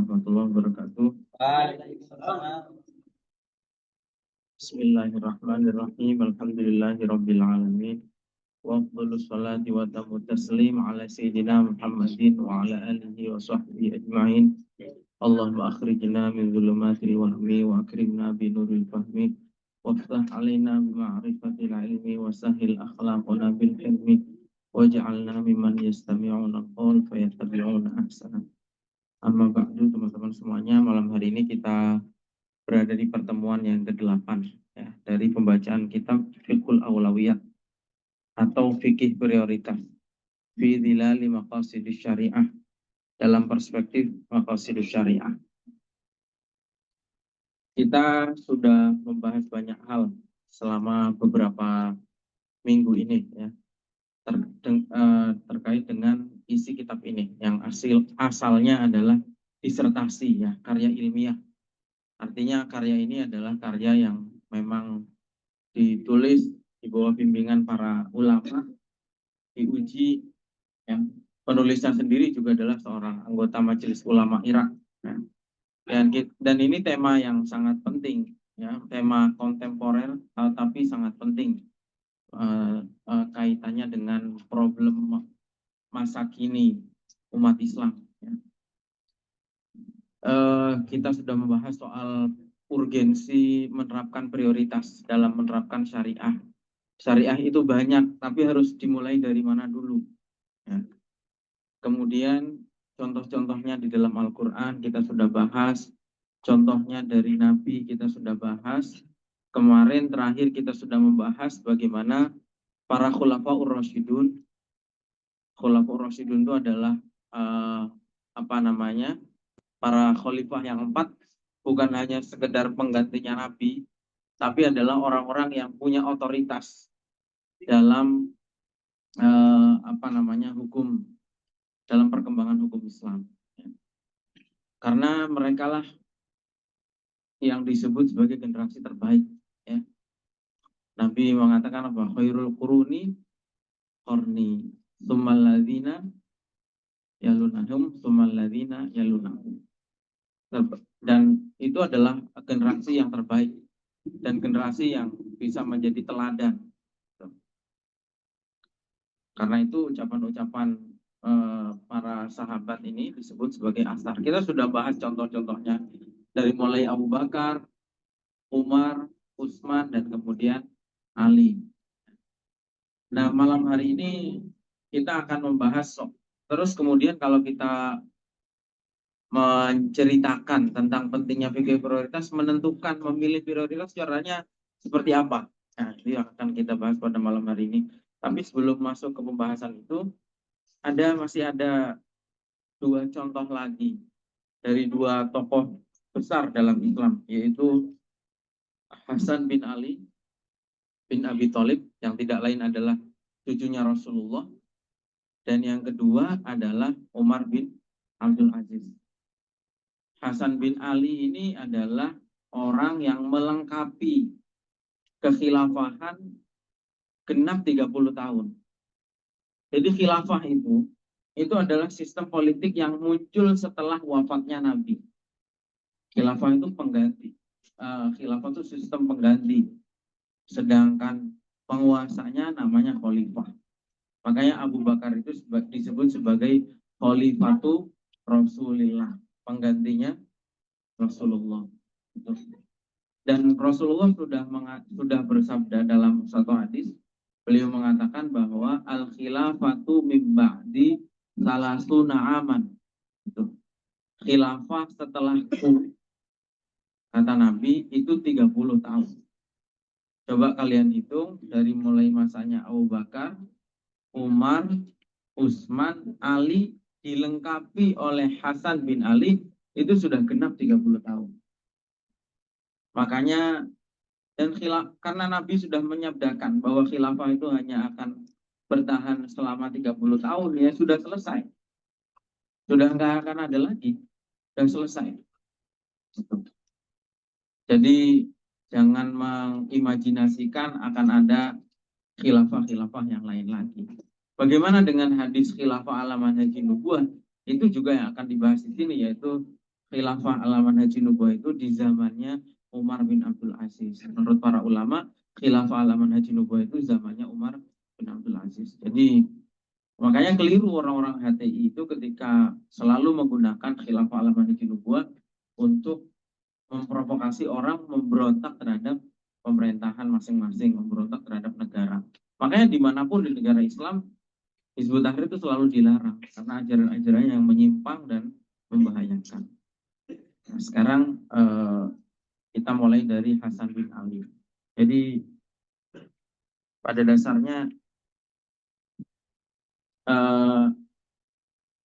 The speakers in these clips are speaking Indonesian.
warahmatullahi wabarakatuh. Bismillahirrahmanirrahim. Alhamdulillahirabbil alamin. Wa afdhalus salati wa tamu taslim ala sayyidina Muhammadin wa ala alihi wa sahbihi ajma'in. Allahumma akhrijna min dhulumatil wahmi wa akrimna bi nuril fahmi waftah alaina bi ma'rifatil ilmi wa sahil akhlaqana bil hilmi waj'alna mimman yastami'una al-qawl fayattabi'una ahsana. Amma ba'du, teman-teman semuanya, malam hari ini kita berada di pertemuan yang ke-8 ya, dari pembacaan kitab Fiqhul Awlawiyat atau fikih prioritas fi dhilali maqasidus syariah, dalam perspektif maqasidus syariah. Kita sudah membahas banyak hal selama beberapa minggu ini ya, terkait dengan isi kitab ini yang asalnya adalah disertasi ya, karya ilmiah. Artinya karya ini adalah karya yang memang ditulis di bawah bimbingan para ulama, diuji ya. Penulisnya sendiri juga adalah seorang anggota Majelis Ulama Irak ya. Dan ini tema yang sangat penting ya, tema kontemporer tapi sangat penting kaitannya dengan problem masa kini umat Islam ya. Kita sudah membahas soal urgensi menerapkan prioritas dalam menerapkan syariah. Syariah itu banyak, tapi harus dimulai dari mana dulu ya. Kemudian contoh-contohnya di dalam Al-Quran kita sudah bahas, contohnya dari Nabi kita sudah bahas. Kemarin terakhir kita sudah membahas bagaimana para khulafaur rasyidun. Khulafaur rasyidun itu adalah para khalifah yang 4, bukan hanya sekedar penggantinya Nabi, tapi adalah orang-orang yang punya otoritas dalam hukum, dalam perkembangan hukum Islam. Karena merekalah yang disebut sebagai generasi terbaik. Ya. Nabi mengatakan apa? Khairul quruni qarni, tsummal ladzina yalunahum, tsummal ladzina yalunahum. Dan itu adalah generasi yang terbaik dan generasi yang bisa menjadi teladan. Karena itu ucapan-ucapan para sahabat ini disebut sebagai asar. Kita sudah bahas contoh-contohnya dari mulai Abu Bakar, Umar, Utsman, dan kemudian Ali. Nah, malam hari ini kita akan membahas terus kemudian kalau kita menceritakan tentang pentingnya fikih prioritas, menentukan memilih prioritas caranya seperti apa. Nah, ini akan kita bahas pada malam hari ini. Tapi sebelum masuk ke pembahasan itu, masih ada 2 contoh lagi dari 2 tokoh besar dalam Islam, yaitu Hasan bin Ali bin Abi Thalib, yang tidak lain adalah cucunya Rasulullah, dan yang kedua adalah Umar bin Abdul Aziz. Hasan bin Ali ini adalah orang yang melengkapi kekhilafahan genap 30 tahun. Jadi khilafah itu adalah sistem politik yang muncul setelah wafatnya Nabi. Khilafah itu pengganti. Khilafah itu sistem pengganti. Sedangkan penguasanya namanya khalifah. Makanya Abu Bakar itu disebut sebagai khalifatu Rasulillah, penggantinya Rasulullah. Dan Rasulullah sudah bersabda dalam satu hadis, beliau mengatakan bahwa al-khilafatu min ba'di salasuna aman. Khilafah setelahku, kata Nabi, itu 30 tahun. Coba kalian hitung dari mulai masanya Abu Bakar, Umar, Utsman, Ali, dilengkapi oleh Hasan bin Ali, itu sudah genap 30 tahun. Makanya karena Nabi sudah menyabdakan bahwa khilafah itu hanya akan bertahan selama 30 tahun, ya sudah selesai. Sudah nggak akan ada lagi, sudah selesai. Jadi jangan mengimajinasikan akan ada khilafah-khilafah yang lain lagi. Bagaimana dengan hadis khilafah ala manhajin nubuwah? Itu juga yang akan dibahas di sini, yaitu khilafah ala manhaji nubuwah itu di zamannya Umar bin Abdul Aziz. Menurut para ulama, khilafah ala manhaji nubuwah itu zamannya Umar bin Abdul Aziz. Jadi makanya keliru orang-orang HTI itu ketika selalu menggunakan khilafah ala manhaji nubuwah untuk memprovokasi orang memberontak terhadap pemerintahan masing-masing, memberontak terhadap negara. Makanya dimanapun di negara Islam, Hizbut Tahrir itu selalu dilarang karena ajaran-ajaran yang menyimpang dan membahayakan. Nah, sekarang kita mulai dari Hasan bin Ali. Jadi pada dasarnya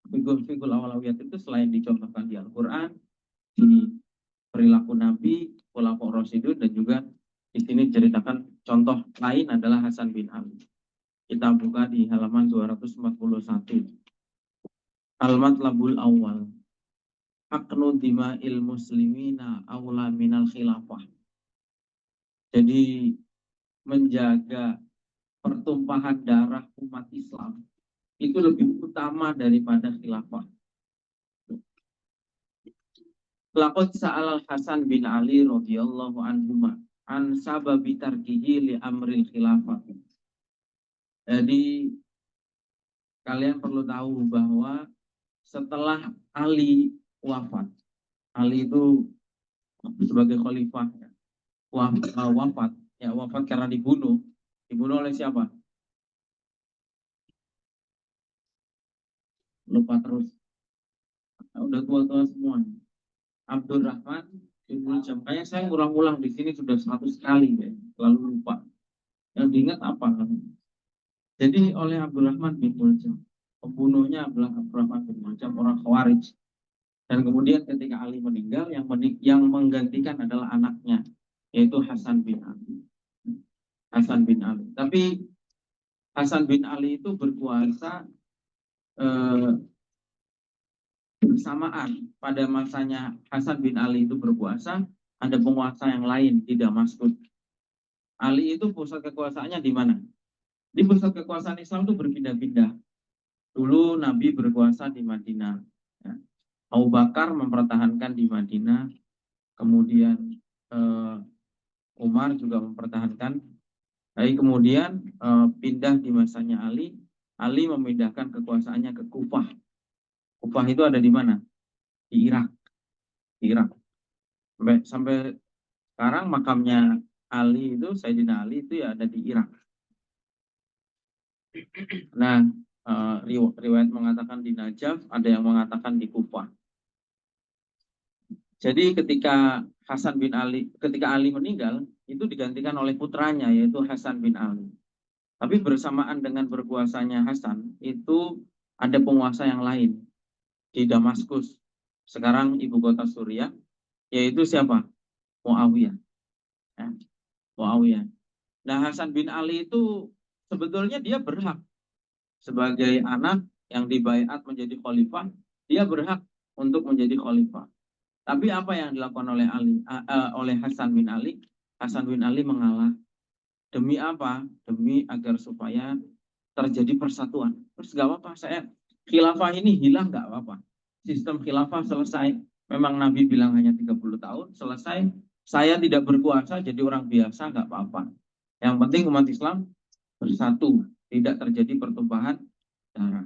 figur-figur awalawiyat itu selain dicontohkan di Al-Quran, di perilaku Nabi, Khulafaur Rasyidun, dan juga di sini diceritakan contoh lain adalah Hasan bin Ali. Kita buka di halaman 241. Al-Matlabul Awal. Aqnu dima'il muslimina awla minal khilafah. Jadi menjaga pertumpahan darah umat Islam itu lebih utama daripada khilafah. Laqad sa'al Hasan bin Ali radhiyallahu anhuma an sababi tarkihi li amril khilafah. Jadi kalian perlu tahu bahwa setelah Ali wafat, Ali itu sebagai khalifah wafat karena dibunuh oleh siapa? Lupa terus. Udah tua-tua semua. Abdurrahman bin Muljam. Kayaknya saya ulang-ulang di sini sudah 100 kali ya, lalu lupa. Yang diingat apa? Jadi oleh Abdurrahman bin Muljam. Pembunuhnya adalah Abdurrahman bin Muljam, orang Khawarij. Dan kemudian ketika Ali meninggal, yang menggantikan adalah anaknya, yaitu Hasan bin Ali. Hasan bin Ali. Tapi Hasan bin Ali itu berkuasa bersamaan pada masanya Hasan bin Ali itu berkuasa, ada penguasa yang lain di Damaskus. Ali itu pusat kekuasaannya di mana? Di pusat kekuasaan Islam itu berpindah-pindah. Dulu Nabi berkuasa di Madinah. Ya. Abu Bakar mempertahankan di Madinah. Kemudian Umar juga mempertahankan. Tapi kemudian pindah di masanya Ali. Ali memindahkan kekuasaannya ke Kufah. Kufah itu ada di mana? Di Irak. Di Irak. Sampai sekarang makamnya Ali itu, Sayyidina Ali itu ya ada di Irak. Nah, riwayat mengatakan di Najaf, ada yang mengatakan di Kufah. Jadi ketika Ali meninggal, itu digantikan oleh putranya, yaitu Hasan bin Ali. Tapi bersamaan dengan berkuasanya Hasan, itu ada penguasa yang lain di Damaskus. Sekarang ibu kota Suriah, yaitu siapa? Muawiyah. Ya, Muawiyah. Nah, Hasan bin Ali itu sebetulnya dia berhak sebagai anak yang dibaiat menjadi khalifah, dia berhak untuk menjadi khalifah. Tapi apa yang dilakukan oleh Hasan bin Ali? Hasan bin Ali mengalah. Demi apa? Demi agar supaya terjadi persatuan. Terus gak apa-apa, khilafah ini hilang gak apa-apa. Sistem khilafah selesai. Memang Nabi bilang hanya 30 tahun, selesai. Saya tidak berkuasa jadi orang biasa, gak apa-apa. Yang penting umat Islam bersatu, tidak terjadi pertumpahan darah.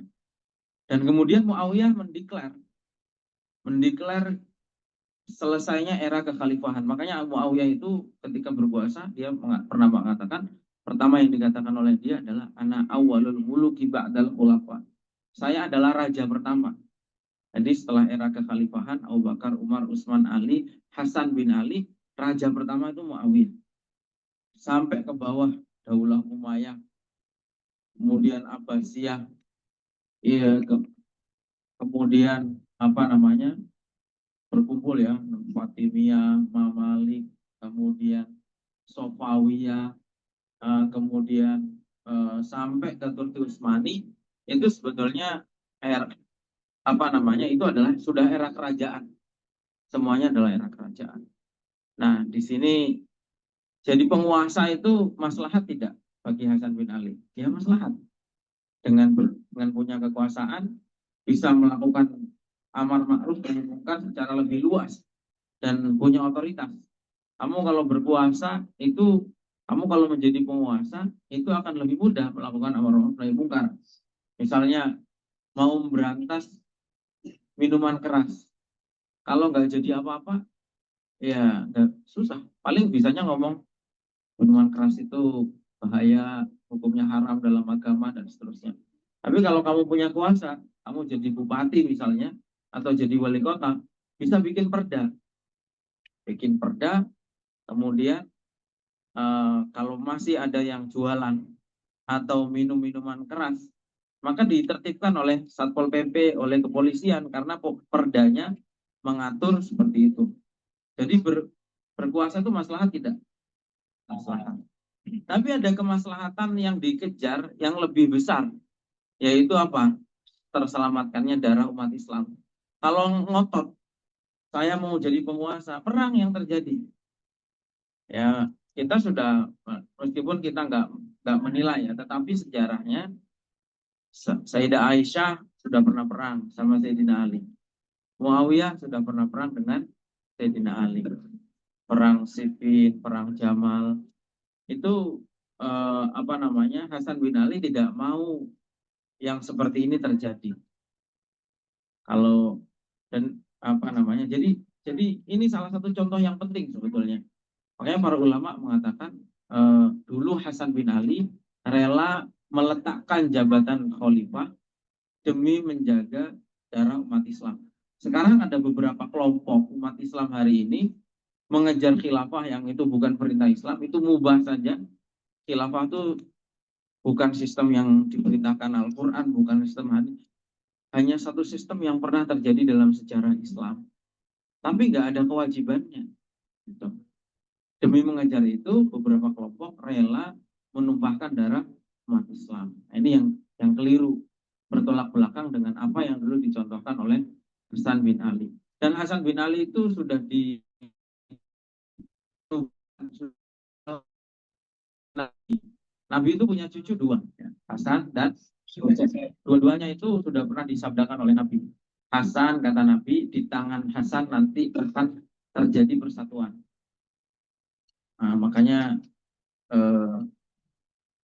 Dan kemudian Muawiyah mendeklar selesainya era kekhalifahan. Makanya Muawiyah itu ketika berkuasa, dia pernah mengatakan, pertama yang dikatakan oleh dia adalah ana awwalul muluki ba'dal khulafa. Saya adalah raja pertama. Jadi setelah era kekhalifahan Abu Bakar, Umar, Utsman, Ali, Hasan bin Ali, raja pertama itu Muawiyah. Sampai ke bawah Daulah Umayyah, kemudian Abbasiyah, kemudian berkumpul ya, Fatimiyah, Mamalik, kemudian Sofawiyah, kemudian sampai ke Turki Utsmani, itu sebetulnya itu adalah sudah era kerajaan. Semuanya adalah era kerajaan. Nah, di sini jadi penguasa itu maslahat tidak bagi Hasan bin Ali? Ya maslahat. Dengan punya kekuasaan bisa melakukan amar ma'ruf nahi munkar secara lebih luas dan punya otoritas. Kamu kalau berpuasa itu, kamu kalau menjadi penguasa itu akan lebih mudah melakukan amar ma'ruf nahi munkar. Misalnya mau memberantas minuman keras, kalau nggak jadi apa-apa, ya susah. Paling bisanya ngomong minuman keras itu bahaya, hukumnya haram dalam agama dan seterusnya. Tapi kalau kamu punya kuasa, kamu jadi bupati misalnya, atau jadi wali kota, bisa bikin perda, kemudian kalau masih ada yang jualan atau minum minuman keras, maka ditertibkan oleh Satpol PP, oleh kepolisian, karena perdanya mengatur seperti itu. Jadi berkuasa itu maslahat tidak? Maslahat. Tapi ada kemaslahatan yang dikejar yang lebih besar, yaitu apa? Terselamatkannya darah umat Islam. Kalau ngotot, saya mau jadi penguasa, perang yang terjadi. Ya, kita sudah, meskipun kita nggak menilai ya, tetapi sejarahnya Sayyidah Aisyah sudah pernah perang sama Sayyidina Ali. Muawiyah sudah pernah perang dengan Sayyidina Ali. Perang Siffin, perang Jamal. Itu apa namanya? Hasan bin Ali tidak mau yang seperti ini terjadi. Kalau dan apa namanya? Jadi ini salah satu contoh yang penting sebetulnya. Makanya para ulama mengatakan dulu Hasan bin Ali rela meletakkan jabatan khalifah demi menjaga darah umat Islam. Sekarang ada beberapa kelompok umat Islam hari ini mengejar khilafah yang itu bukan perintah Islam, itu mubah saja. Khilafah itu bukan sistem yang diperintahkan Al-Quran, bukan sistem hadis. Hanya satu sistem yang pernah terjadi dalam sejarah Islam. Tapi nggak ada kewajibannya. Gitu. Demi mengejar itu, beberapa kelompok rela menumpahkan darah umat Islam. Nah, ini yang keliru, bertolak belakang dengan apa yang dulu dicontohkan oleh Hasan bin Ali. Dan Hasan bin Ali itu sudah di Nabi itu punya cucu dua, ya. Hasan dan Husain. Dua-duanya itu sudah pernah disabdakan oleh Nabi. Hasan, kata Nabi, di tangan Hasan nanti akan terjadi persatuan. Nah, makanya eh,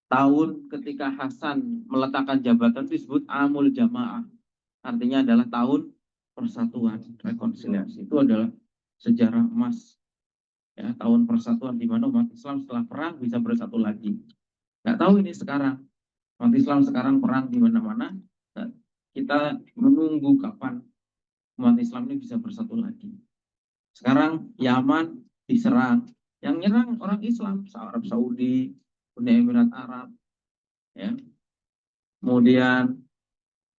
tahun ketika Hasan meletakkan jabatan disebut Amul Jamaah. Artinya adalah tahun persatuan, rekonsiliasi. Itu adalah sejarah emas. Ya, tahun persatuan di mana umat Islam setelah perang bisa bersatu lagi. Nggak tahu ini sekarang. Umat Islam sekarang perang di mana-mana. Kita menunggu kapan umat Islam ini bisa bersatu lagi. Sekarang Yaman diserang. Yang nyerang orang Islam, Arab Saudi, Uni Emirat Arab. Ya. Kemudian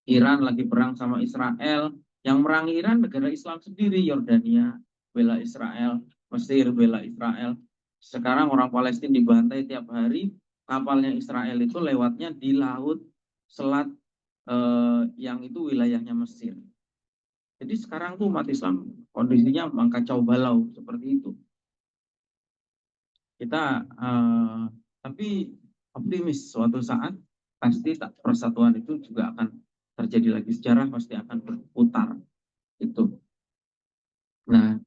Iran lagi perang sama Israel. Yang merangi Iran negara Islam sendiri, Yordania bela Israel, Mesir bela Israel. Sekarang orang Palestina dibantai tiap hari. Kapalnya Israel itu lewatnya di laut selat yang itu wilayahnya Mesir. Jadi sekarang tuh umat Islam kondisinya kacau balau seperti itu. Kita tapi optimis suatu saat pasti persatuan itu juga akan terjadi lagi, sejarah pasti akan berputar itu. Nah,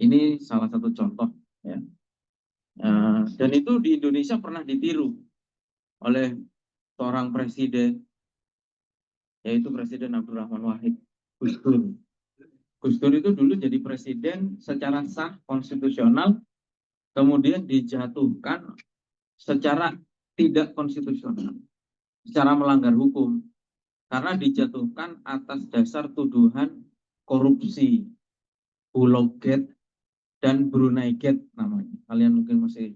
ini salah satu contoh ya. Dan itu di Indonesia pernah ditiru oleh seorang presiden, yaitu Presiden Abdurrahman Wahid, Gus Dur. Gus Dur itu dulu jadi presiden secara sah konstitusional, kemudian dijatuhkan secara tidak konstitusional, secara melanggar hukum, karena dijatuhkan atas dasar tuduhan korupsi, Bulog Gate dan Brunei Gate namanya. Kalian mungkin masih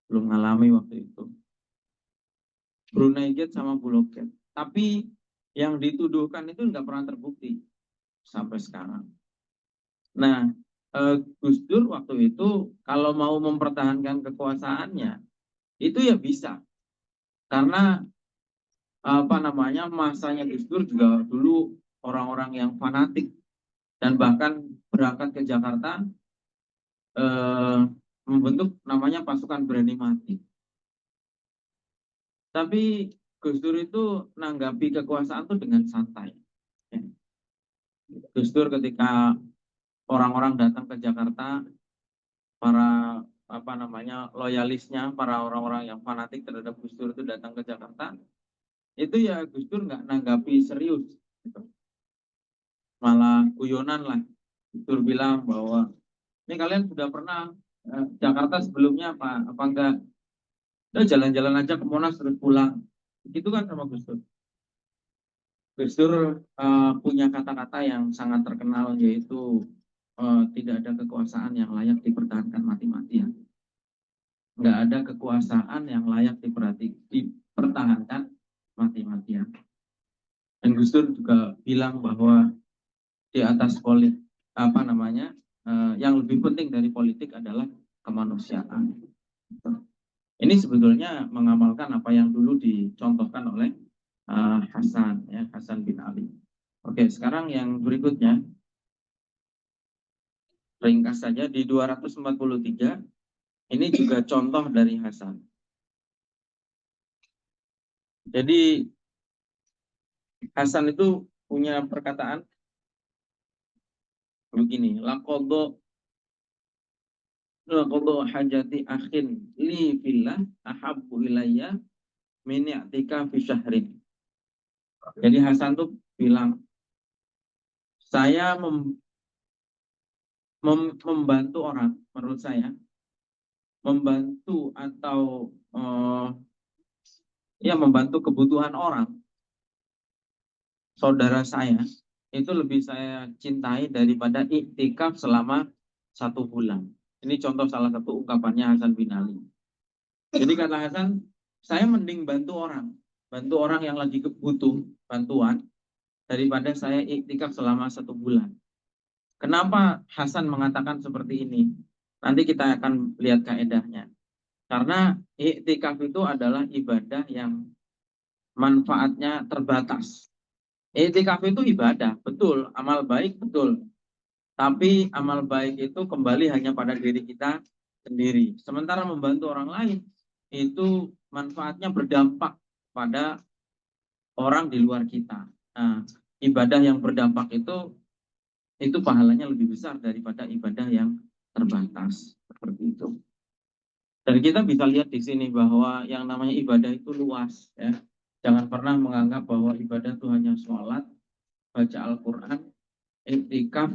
belum mengalami waktu itu. Brunei Gate sama Bulog Gate. Tapi yang dituduhkan itu nggak pernah terbukti sampai sekarang. Nah, Gus Dur waktu itu kalau mau mempertahankan kekuasaannya itu ya bisa, karena apa namanya, masanya Gus Dur juga dulu orang-orang yang fanatik dan bahkan berangkat ke Jakarta membentuk namanya pasukan berani mati. Tapi Gus Dur itu menanggapi kekuasaan itu dengan santai. Gus Dur ketika orang-orang datang ke Jakarta, para loyalisnya, para orang-orang yang fanatik terhadap Gus Dur itu datang ke Jakarta, itu ya Gus Dur nggak nanggapi serius, gitu. Malah guyonan lah. Gus Dur bilang bahwa ini kalian sudah pernah Jakarta sebelumnya apa enggak? Udah jalan-jalan aja ke Monas terus pulang. Gitu kan sama Gus Dur. Gus Dur punya kata-kata yang sangat terkenal, yaitu tidak ada kekuasaan yang layak dipertahankan mati-matian. Nggak ada kekuasaan yang layak dipertahankan mati-matian. Dan Gus Dur juga bilang bahwa di atas yang lebih penting dari politik adalah kemanusiaan. Ini sebetulnya mengamalkan apa yang dulu dicontohkan oleh Hasan bin Ali. Oke, sekarang yang berikutnya, ringkas saja, di 243 ini juga contoh dari Hasan. Jadi Hasan itu punya perkataan begini, laqad hajati akhin li fillah ahabbu ilayya min i'tika fi syahrin. Jadi Hasan tuh bilang, saya membantu orang, menurut saya membantu atau membantu kebutuhan orang, saudara saya, itu lebih saya cintai daripada iktikaf selama 1 bulan. Ini contoh salah satu ungkapannya Hasan bin Ali. Jadi kata Hasan, saya mending bantu orang yang lagi butuh bantuan daripada saya iktikaf selama 1 bulan. Kenapa Hasan mengatakan seperti ini? Nanti kita akan lihat kaedahnya. Karena iktikaf itu adalah ibadah yang manfaatnya terbatas. Iktikaf itu ibadah, betul, amal baik, betul. Tapi amal baik itu kembali hanya pada diri kita sendiri. Sementara membantu orang lain, itu manfaatnya berdampak pada orang di luar kita. Nah, ibadah yang berdampak itu pahalanya lebih besar daripada ibadah yang terbatas. Seperti itu. Dan kita bisa lihat di sini bahwa yang namanya ibadah itu luas, ya. Jangan pernah menganggap bahwa ibadah itu hanya sholat, baca Al-Quran, iktikaf,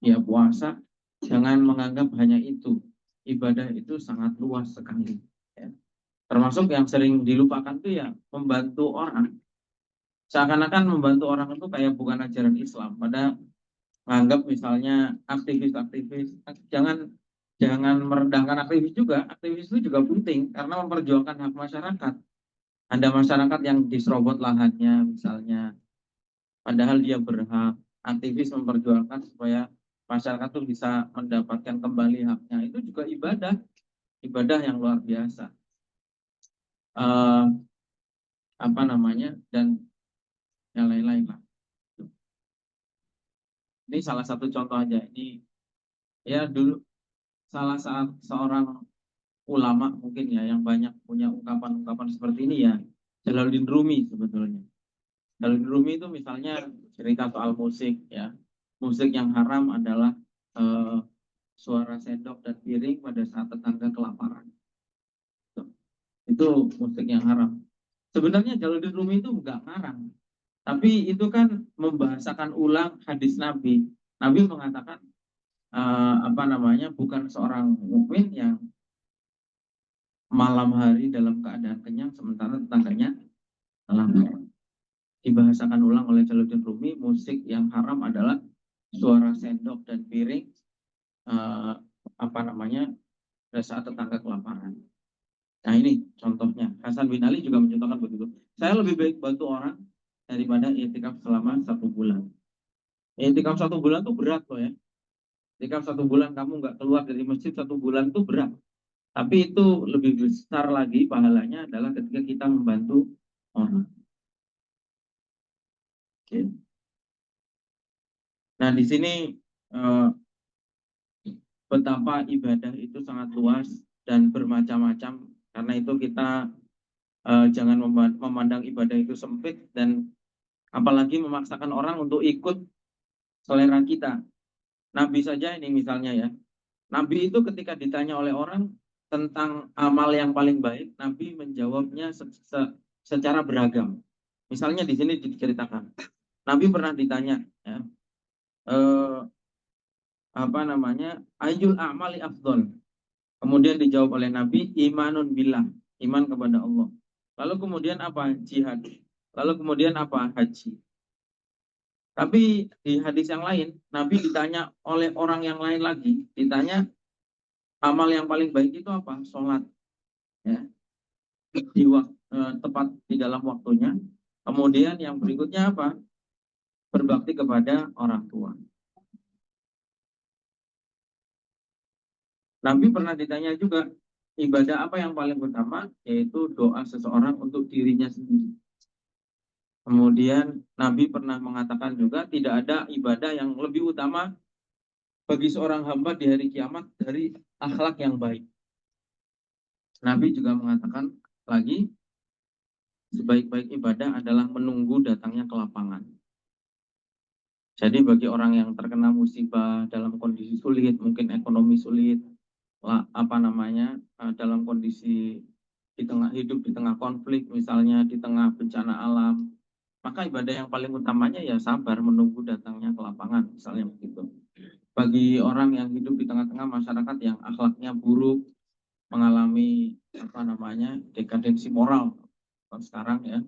ya puasa. Jangan menganggap hanya itu. Ibadah itu sangat luas sekali. Ya. Termasuk yang sering dilupakan itu ya membantu orang. Seakan-akan membantu orang itu kayak bukan ajaran Islam. Pada menganggap misalnya aktivis-aktivis, jangan merendahkan aktivis juga. Aktivis itu juga penting karena memperjuangkan hak masyarakat. Ada masyarakat yang diserobot lahannya misalnya, padahal dia berhak. Aktivis memperjuangkan supaya masyarakat itu bisa mendapatkan kembali haknya. Itu juga ibadah yang luar biasa. Dan yang lain-lain lah. Ini salah satu contoh aja. Ini ya dulu salah seorang ulama mungkin ya yang banyak punya ungkapan-ungkapan seperti ini ya, Jalaluddin Rumi sebetulnya. Jalaluddin Rumi itu misalnya cerita soal musik ya. Musik yang haram adalah suara sendok dan piring pada saat tetangga kelaparan. Itu musik yang haram. Sebenarnya Jalaluddin Rumi itu enggak ngarang. Tapi itu kan membahasakan ulang hadis Nabi. Nabi mengatakan bukan seorang mukmin yang malam hari dalam keadaan kenyang sementara tetangganya lapar. Dibahasakan ulang oleh Jalaluddin Rumi, musik yang haram adalah suara sendok dan piring pada saat tetangga kelaparan. Nah ini contohnya. Hasan bin Ali juga mencontohkan begitu. Saya lebih baik bantu orang daripada i'tikaf selama 1 bulan. I'tikaf 1 bulan tuh berat loh ya. I'tikaf 1 bulan kamu nggak keluar dari masjid 1 bulan tuh berat. Tapi itu lebih besar lagi pahalanya adalah ketika kita membantu orang. Oke. Nah di sini betapa ibadah itu sangat luas dan bermacam-macam. Karena itu kita jangan memandang ibadah itu sempit dan apalagi memaksakan orang untuk ikut selera kita. Nabi saja ini misalnya ya. Nabi itu ketika ditanya oleh orang tentang amal yang paling baik, Nabi menjawabnya secara beragam. Misalnya di sini diceritakan, Nabi pernah ditanya, ya, apa namanya, ayul a'mali afdol. Kemudian dijawab oleh Nabi, imanun billah, iman kepada Allah. Lalu kemudian apa? Jihad. Lalu kemudian apa? Haji. Tapi di hadis yang lain, Nabi ditanya oleh orang yang lain lagi, ditanya amal yang paling baik itu apa? Sholat. Ya, tepat di dalam waktunya. Kemudian yang berikutnya apa? Berbakti kepada orang tua. Nabi pernah ditanya juga, ibadah apa yang paling utama? Yaitu doa seseorang untuk dirinya sendiri. Kemudian Nabi pernah mengatakan juga tidak ada ibadah yang lebih utama bagi seorang hamba di hari kiamat dari akhlak yang baik. Nabi juga mengatakan lagi, sebaik-baik ibadah adalah menunggu datangnya kelapangan. Jadi bagi orang yang terkena musibah dalam kondisi sulit, mungkin ekonomi sulit, dalam kondisi hidup di tengah konflik, misalnya di tengah bencana alam, maka ibadah yang paling utamanya ya sabar menunggu datangnya kelapangan, misalnya begitu. Bagi orang yang hidup di tengah-tengah masyarakat yang akhlaknya buruk, mengalami dekadensi moral sekarang ya,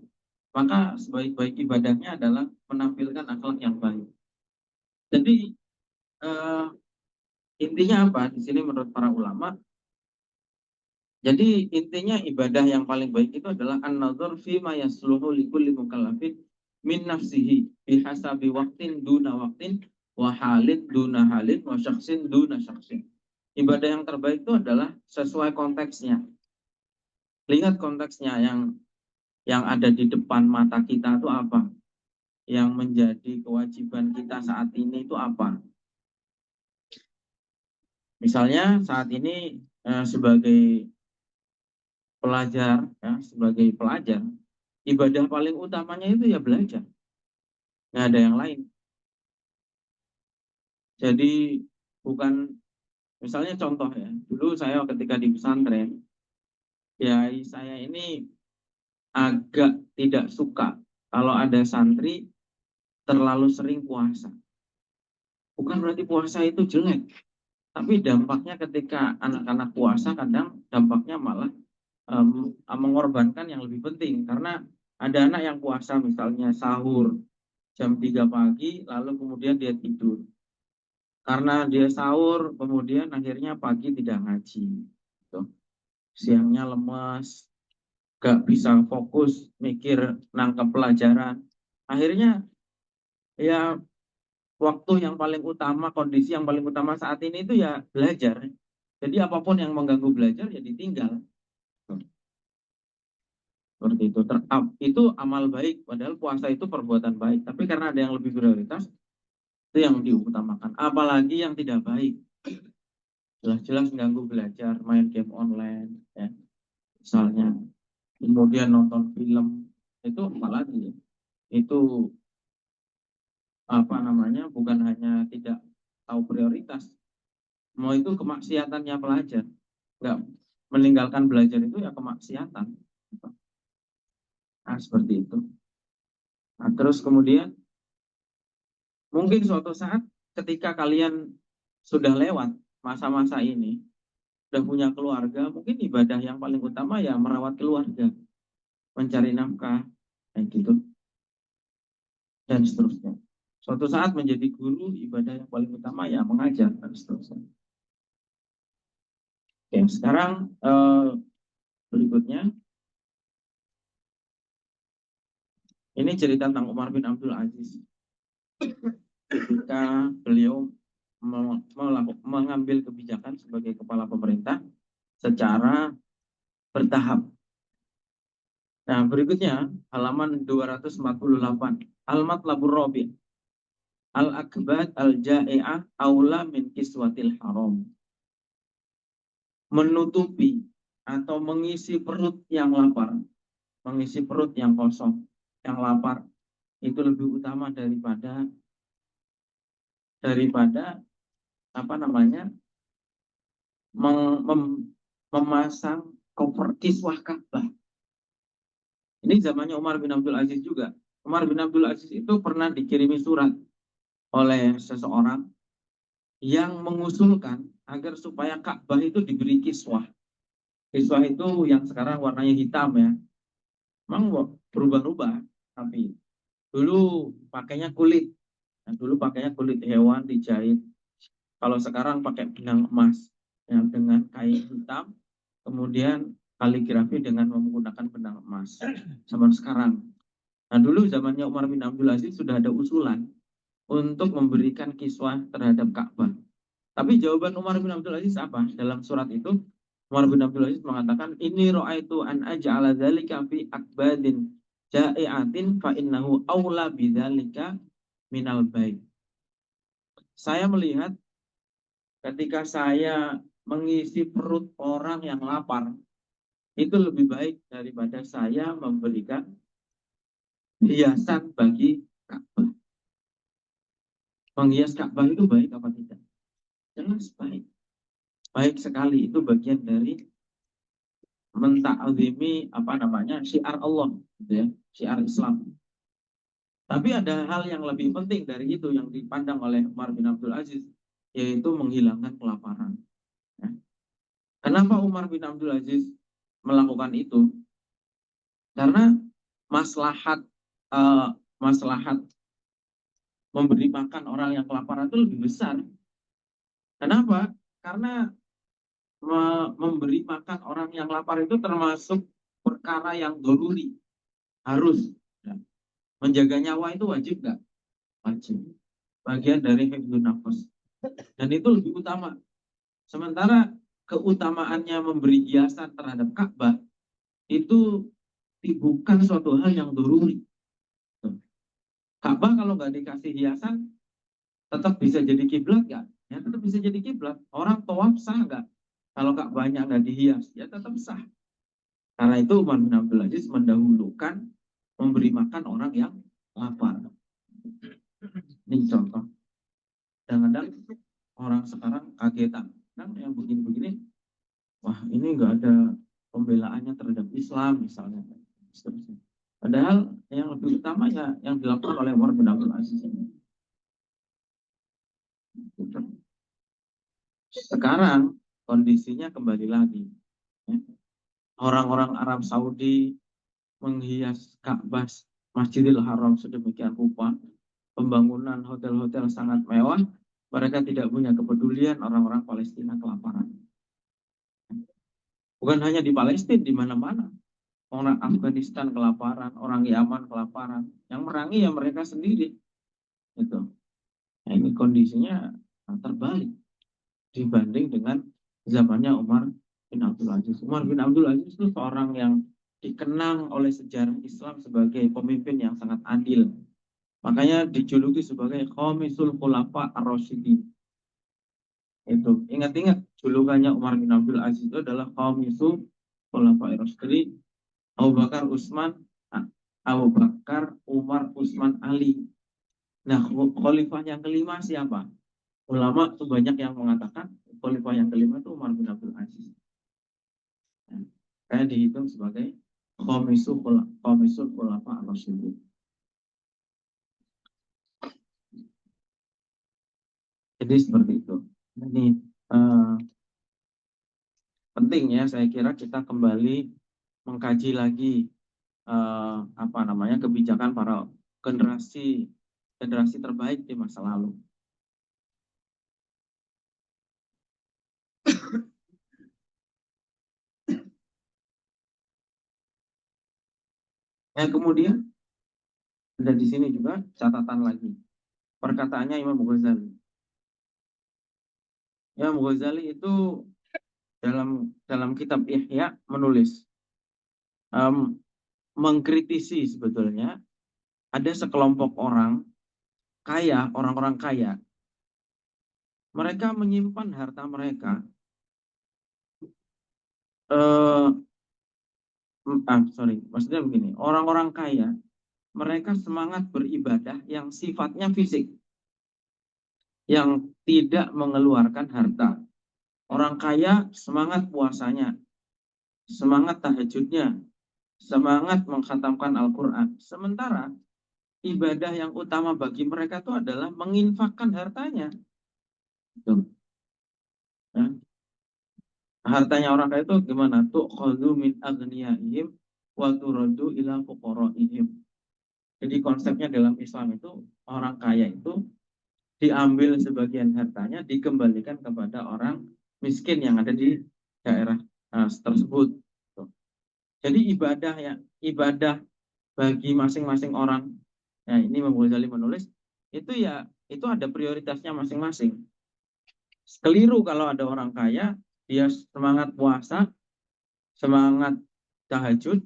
maka sebaik-baik ibadahnya adalah menampilkan akhlak yang baik. Jadi intinya apa di sini menurut para ulama? Jadi intinya ibadah yang paling baik itu adalah an-nazar fi ma yasluhu likulli mukallafin min nafsihi bihasabi waqtin duna waqtin wa halin duna halin wa syakhsin duna syakhsin. Ibadah yang terbaik itu adalah sesuai konteksnya. Lihat konteksnya yang ada di depan mata kita itu apa? Yang menjadi kewajiban kita saat ini itu apa? Misalnya saat ini sebagai pelajar, ya, sebagai pelajar, ibadah paling utamanya itu ya belajar, nggak ada yang lain. Jadi bukan, misalnya contoh ya, dulu saya ketika di pesantren, ya saya ini agak tidak suka kalau ada santri terlalu sering puasa. Bukan berarti puasa itu jelek, tapi dampaknya ketika anak-anak puasa kadang dampaknya malah mengorbankan yang lebih penting, karena ada anak yang puasa misalnya sahur jam 3 pagi lalu kemudian dia tidur, karena dia sahur kemudian akhirnya pagi tidak ngaji gitu. Siangnya lemas, gak bisa fokus mikir nangkep pelajaran, akhirnya ya waktu yang paling utama, kondisi yang paling utama saat ini itu ya belajar. Jadi apapun yang mengganggu belajar ya ditinggal. Seperti itu. Itu amal baik, padahal puasa itu perbuatan baik. Tapi karena ada yang lebih prioritas, itu yang diutamakan. Apalagi yang tidak baik. Jelas-jelas mengganggu belajar, main game online, ya, misalnya. Kemudian nonton film, itu apalagi ya. Itu bukan hanya tidak tahu prioritas, mau itu kemaksiatannya pelajar. Nggak meninggalkan belajar itu ya kemaksiatan. Nah, seperti itu. Nah, terus kemudian mungkin suatu saat ketika kalian sudah lewat masa-masa ini, sudah punya keluarga, mungkin ibadah yang paling utama ya merawat keluarga, mencari nafkah, kayak gitu, dan seterusnya. Suatu saat menjadi guru, ibadah yang paling utama ya mengajar, dan seterusnya. Oke, sekarang berikutnya, ini cerita tentang Umar bin Abdul Aziz. Ketika beliau mengambil kebijakan sebagai kepala pemerintah secara bertahap. Nah, berikutnya halaman 248. Al-Matlabur Rabi'. Al-akbat al-ja'i'ah aula min kiswatil haram. Menutupi atau mengisi perut yang lapar, mengisi perut yang kosong, yang lapar, itu lebih utama daripada daripada apa namanya memasang cover kiswah Ka'bah. Ini zamannya Umar bin Abdul Aziz juga. Umar bin Abdul Aziz itu pernah dikirimi surat oleh seseorang yang mengusulkan agar supaya Ka'bah itu diberi kiswah. Kiswah itu yang sekarang warnanya hitam ya. Memang berubah-ubah, tapi dulu pakainya kulit. Nah, dulu pakainya kulit hewan dijahit. Kalau sekarang pakai benang emas ya, dengan kain hitam, kemudian kaligrafi dengan menggunakan benang emas. Zaman sekarang. Nah, dulu zamannya Umar bin Abdul Aziz sudah ada usulan untuk memberikan kiswah terhadap Ka'bah. Tapi jawaban Umar bin Abdul Aziz apa? Dalam surat itu, Umar bin Abdul Aziz mengatakan, ini ro'aitu an aj'ala dzalika fi akbadin ja'iatin fa innahu aula bidzalika minal bait. Saya melihat ketika saya mengisi perut orang yang lapar, itu lebih baik daripada saya memberikan hiasan bagi Ka'bah. Menghias Ka'bah itu baik apa tidak? Jelas baik. Baik sekali, itu bagian dari mentakzimi apa namanya syiar Allah, gitu ya, syiar Islam. Tapi ada hal yang lebih penting dari itu yang dipandang oleh Umar bin Abdul Aziz, yaitu menghilangkan kelaparan. Ya. Kenapa Umar bin Abdul Aziz melakukan itu? Karena maslahat maslahat memberi makan orang yang kelaparan itu lebih besar. Kenapa? Karena memberi makan orang yang lapar itu termasuk perkara yang doruri, harus. Ya. Menjaga nyawa itu wajib nggak? Wajib. Bagian dari hifdzun nafas. Dan itu lebih utama. Sementara keutamaannya memberi hiasan terhadap Ka'bah itu bukan suatu hal yang doruri. Ka'bah kalau nggak dikasih hiasan, tetap bisa jadi kiblat nggak? Ya tetap bisa jadi kiblat. Orang tawaf sah nggak? Kalau Ka'bahnya nggak dihias, ya tetap sah. Karena itu Umar bin Abdul Aziz mendahulukan memberi makan orang yang lapar. Ini contoh. Kadang-kadang orang sekarang kagetan. Kan yang begini-begini, wah ini nggak ada pembelaannya terhadap Islam misalnya. Padahal yang lebih utama ya yang dilakukan oleh Umar bin Abdul Aziz ini. Sekarang kondisinya kembali lagi. Orang-orang Arab Saudi menghias Ka'bah Masjidil Haram sedemikian rupa, pembangunan hotel-hotel sangat mewah, mereka tidak punya kepedulian orang-orang Palestina kelaparan. Bukan hanya di Palestina, di mana-mana. Orang Afghanistan kelaparan, orang Yaman kelaparan. Yang merangi ya mereka sendiri. Gitu. Nah, ini kondisinya terbalik dibanding dengan zamannya Umar bin Abdul Aziz. Umar bin Abdul Aziz itu seorang yang dikenang oleh sejarah Islam sebagai pemimpin yang sangat adil. Makanya dijuluki sebagai Khamisul Khulafa Ar-Rasyidin. Itu ingat-ingat julukannya Umar bin Abdul Aziz itu adalah Khamisul Khulafa Ar-Rasyidin. Abu Bakar, Umar, Utsman, Ali. Nah, khalifah yang kelima siapa? Ulama tuh banyak yang mengatakan khalifah yang kelima itu Umar bin Abdul Aziz. Saya dihitung sebagai Khamisul Khulafa Ar-Rasyidin. Jadi seperti itu. Ini penting ya, saya kira kita kembali mengkaji lagi apa namanya kebijakan para generasi terbaik di masa lalu. Yang kemudian ada di sini juga catatan lagi perkataannya Imam Ghazali. Imam Ghazali itu dalam kitab Ihya menulis mengkritisi sebetulnya ada sekelompok orang kaya, orang-orang kaya, mereka menyimpan harta mereka maksudnya begini, orang-orang kaya mereka semangat beribadah yang sifatnya fisik. yang tidak mengeluarkan harta. Orang kaya semangat puasanya, semangat tahajudnya, semangat mengkhatamkan Al-Quran. Sementara ibadah yang utama bagi mereka itu adalah menginfakkan hartanya. Tuh. Ya. Hartanya orang kaya itu gimana? Tu'khadhu min aghniyaihim wa turaddu ila fuqaraihim. Jadi konsepnya dalam Islam itu orang kaya itu diambil sebagian hartanya dikembalikan kepada orang miskin yang ada di daerah tersebut. Jadi ibadah bagi masing-masing orang. Nah, ini Imam Ghazali menulis itu ya itu ada prioritasnya masing-masing. Keliru kalau ada orang kaya dia semangat puasa, semangat tahajud,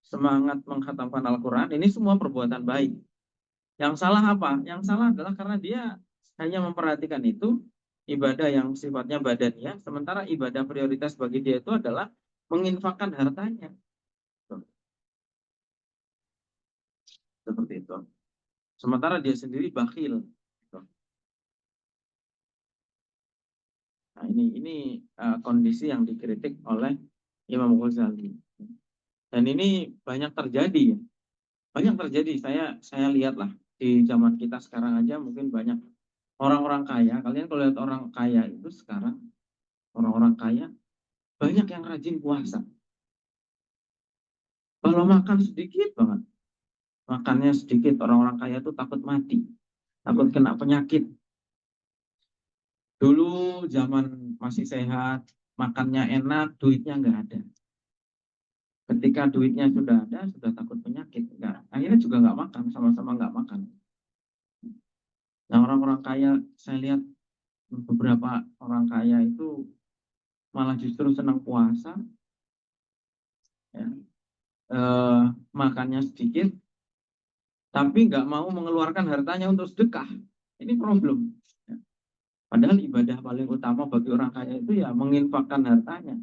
semangat mengkhatamkan Al-Quran. Ini semua perbuatan baik. Yang salah apa? Yang salah adalah karena dia hanya memperhatikan itu ibadah yang sifatnya badaniah, sementara ibadah prioritas bagi dia itu adalah menginfakkan hartanya. Seperti itu. Sementara dia sendiri bakhil. Nah, ini kondisi yang dikritik oleh Imam Ghazali. Dan ini banyak terjadi ya. Banyak terjadi. Saya lihatlah di zaman kita sekarang aja mungkin banyak orang-orang kaya. Kalian kalau lihat orang kaya itu sekarang, orang-orang kaya banyak yang rajin puasa. Kalau makan sedikit banget. Makannya sedikit, orang-orang kaya itu takut mati. Takut kena penyakit. Dulu zaman masih sehat, makannya enak, duitnya nggak ada. Ketika duitnya sudah ada, sudah takut penyakit. Enggak. Akhirnya juga nggak makan, sama-sama nggak makan. Nah, orang-orang kaya, saya lihat beberapa orang kaya itu malah justru senang puasa, ya. Makannya sedikit, tapi nggak mau mengeluarkan hartanya untuk sedekah. Ini problem. Ya. Padahal ibadah paling utama bagi orang kaya itu ya menginfakkan hartanya.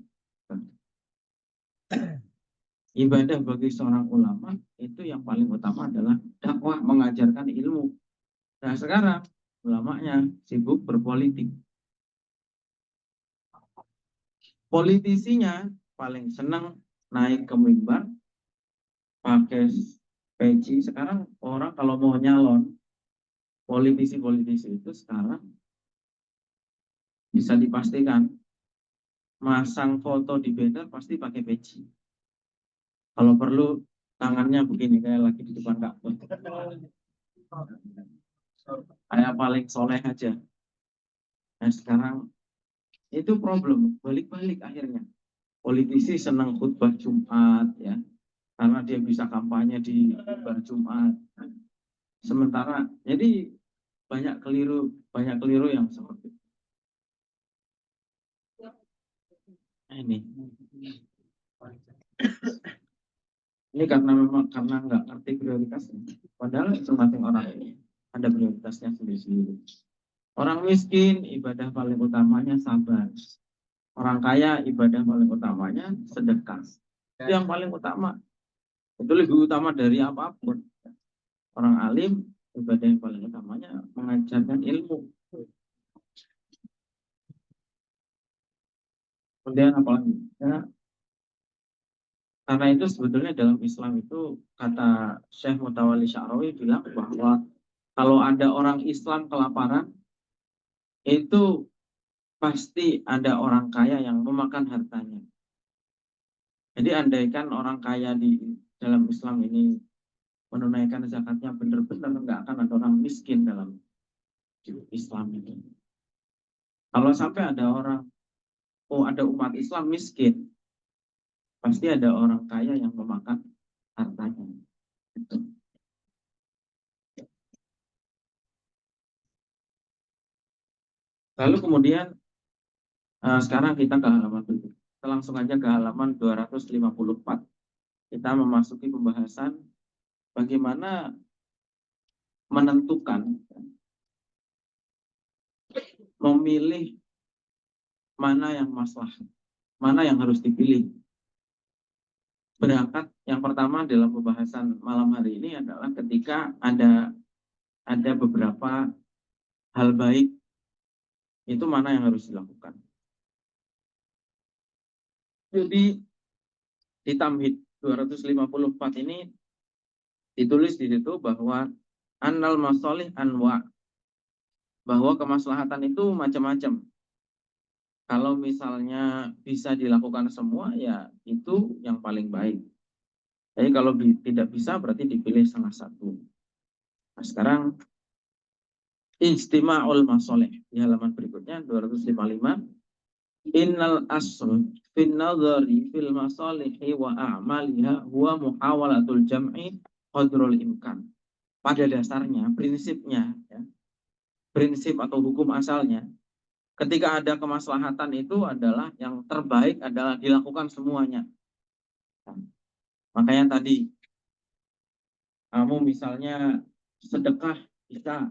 Ibadah bagi seorang ulama itu yang paling utama adalah dakwah, mengajarkan ilmu. Nah sekarang ulamanya sibuk berpolitik. Politisinya paling senang naik ke mimbar, pakai peci. Sekarang orang kalau mau nyalon, politisi-politisi itu sekarang bisa dipastikan masang foto di banner pasti pakai peci. Kalau perlu tangannya begini kayak lagi di depan Ka'bah. Kayak paling soleh aja. Nah sekarang itu problem, balik-balik akhirnya. Politisi senang khutbah Jumat ya, karena dia bisa kampanye di khutbah Jumat. Sementara jadi banyak keliru yang seperti itu. Nah, ini karena memang karena nggak ngerti prioritasnya. Padahal masing-masing orang ini ada prioritasnya sendiri-sendiri. Orang miskin ibadah paling utamanya sabar. Orang kaya ibadah paling utamanya sedekah. Itu yang paling utama. Itu lebih utama dari apapun. Orang alim ibadah yang paling utamanya mengajarkan ilmu. Kemudian apalagi? Ya, karena itu sebetulnya dalam Islam itu kata Syekh Mutawalli Sya'rawi bilang bahwa kalau ada orang Islam kelaparan itu pasti ada orang kaya yang memakan hartanya. Jadi andaikan orang kaya di dalam Islam ini menunaikan zakatnya benar-benar, nggak akan ada orang miskin dalam Islam ini. Kalau sampai ada ada umat Islam miskin, pasti ada orang kaya yang memakan hartanya. Gitu. Lalu kemudian sekarang kita ke halaman berikut. Kita langsung aja ke halaman 254. Kita memasuki pembahasan bagaimana menentukan, memilih mana yang maslahat, mana yang harus dipilih. Berangkat yang pertama dalam pembahasan malam hari ini adalah ketika ada beberapa hal baik Itu mana yang harus dilakukan. Jadi di Tamhid 254 ini ditulis di situ bahwa annal masalih anwa, bahwa kemaslahatan itu macam-macam. Kalau misalnya bisa dilakukan semua, ya itu yang paling baik. Jadi kalau tidak bisa, berarti dipilih salah satu. Nah, sekarang istima'ul masoleh di halaman berikutnya 255. Innal asl fin nadhari fil masalihi wa a'maliha huwa muhawalatul jam'i qadrul imkan. Pada dasarnya, prinsipnya, ya, prinsip atau hukum asalnya, ketika ada kemaslahatan itu adalah yang terbaik adalah dilakukan semuanya. Nah, makanya tadi kamu misalnya sedekah bisa,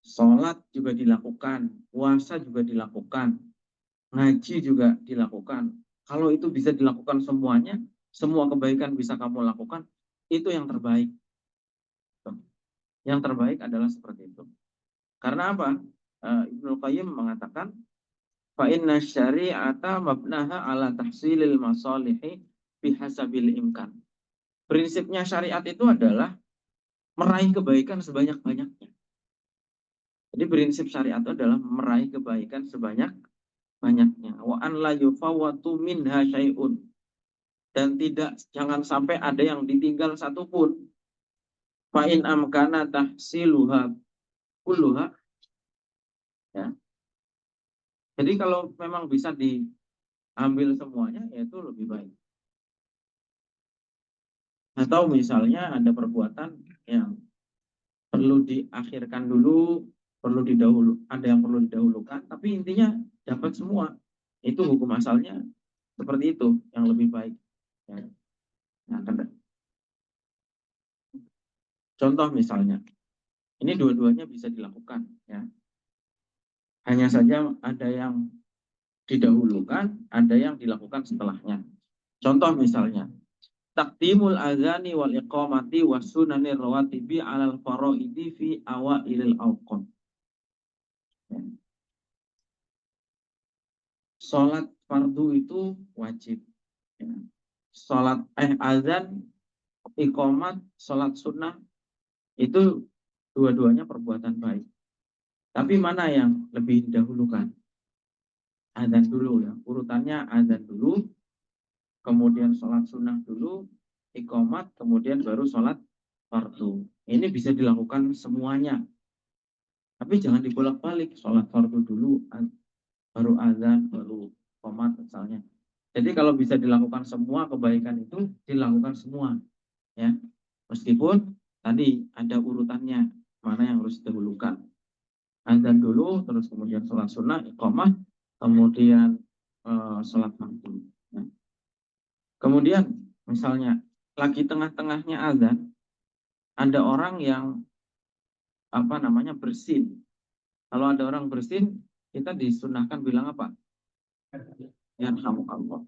sholat juga dilakukan, puasa juga dilakukan, ngaji juga dilakukan. Kalau itu bisa dilakukan semuanya, semua kebaikan bisa kamu lakukan, itu yang terbaik. Yang terbaik adalah seperti itu. Karena apa? Ibnu Qayyim mengatakan fa inna syari'ata mabnaha ala tahsilil masalihi bihasabil imkan. Prinsipnya syariat itu adalah meraih kebaikan sebanyak-banyaknya. Jadi prinsip syariat itu adalah meraih kebaikan sebanyak-banyaknya. Wa an la yufawwatu minha syai'un. Dan jangan sampai ada yang ditinggal satupun. Fa in amkana tahsiluha kulluha. Ya. Jadi kalau memang bisa diambil semuanya, ya itu lebih baik. Atau misalnya ada perbuatan yang perlu diakhirkan dulu, ada yang perlu didahulukan, tapi intinya dapat semua. Itu hukum asalnya seperti itu, yang lebih baik. Ya. Nah, contoh misalnya, ini dua-duanya bisa dilakukan. Ya. Hanya saja ada yang didahulukan, ada yang dilakukan setelahnya. Contoh misalnya, takdimul azani wal iqamati was sunanir rawatibi alal faraidi fi awailil awqat. Sholat fardu itu wajib. Sholat azan, iqamat, sholat sunnah itu dua-duanya perbuatan baik. Tapi mana yang lebih didahulukan? Azan dulu ya. Urutannya azan dulu, kemudian sholat sunnah dulu, iqamat, kemudian baru sholat fardu. Ini bisa dilakukan semuanya. Tapi jangan dibolak-balik. Sholat fardu dulu, baru azan, baru iqamat misalnya. Jadi kalau bisa dilakukan semua kebaikan itu dilakukan semua, ya. Meskipun tadi ada urutannya mana yang harus didahulukan. Azan dulu, terus kemudian sholat sunnah, iqamah, kemudian sholat fardu. Ya. Kemudian misalnya lagi tengah-tengahnya azan, ada orang yang bersin. Kalau ada orang bersin, kita disunahkan bilang apa? Yarhamukallah.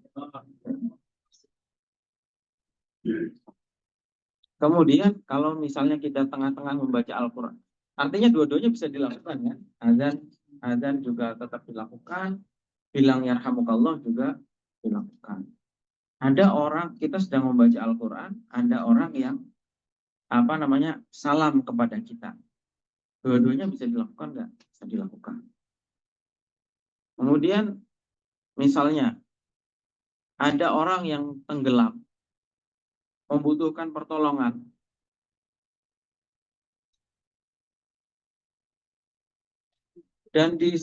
Kemudian kalau misalnya kita tengah-tengah membaca Al-Quran, artinya dua-duanya bisa dilakukan ya. Azan juga tetap dilakukan, bilang yarhamukallah juga dilakukan. Ada orang kita sedang membaca Al-Quran, ada orang yang salam kepada kita. Dua-duanya bisa dilakukan nggak? Bisa dilakukan. Kemudian misalnya ada orang yang tenggelam, membutuhkan pertolongan. Dan di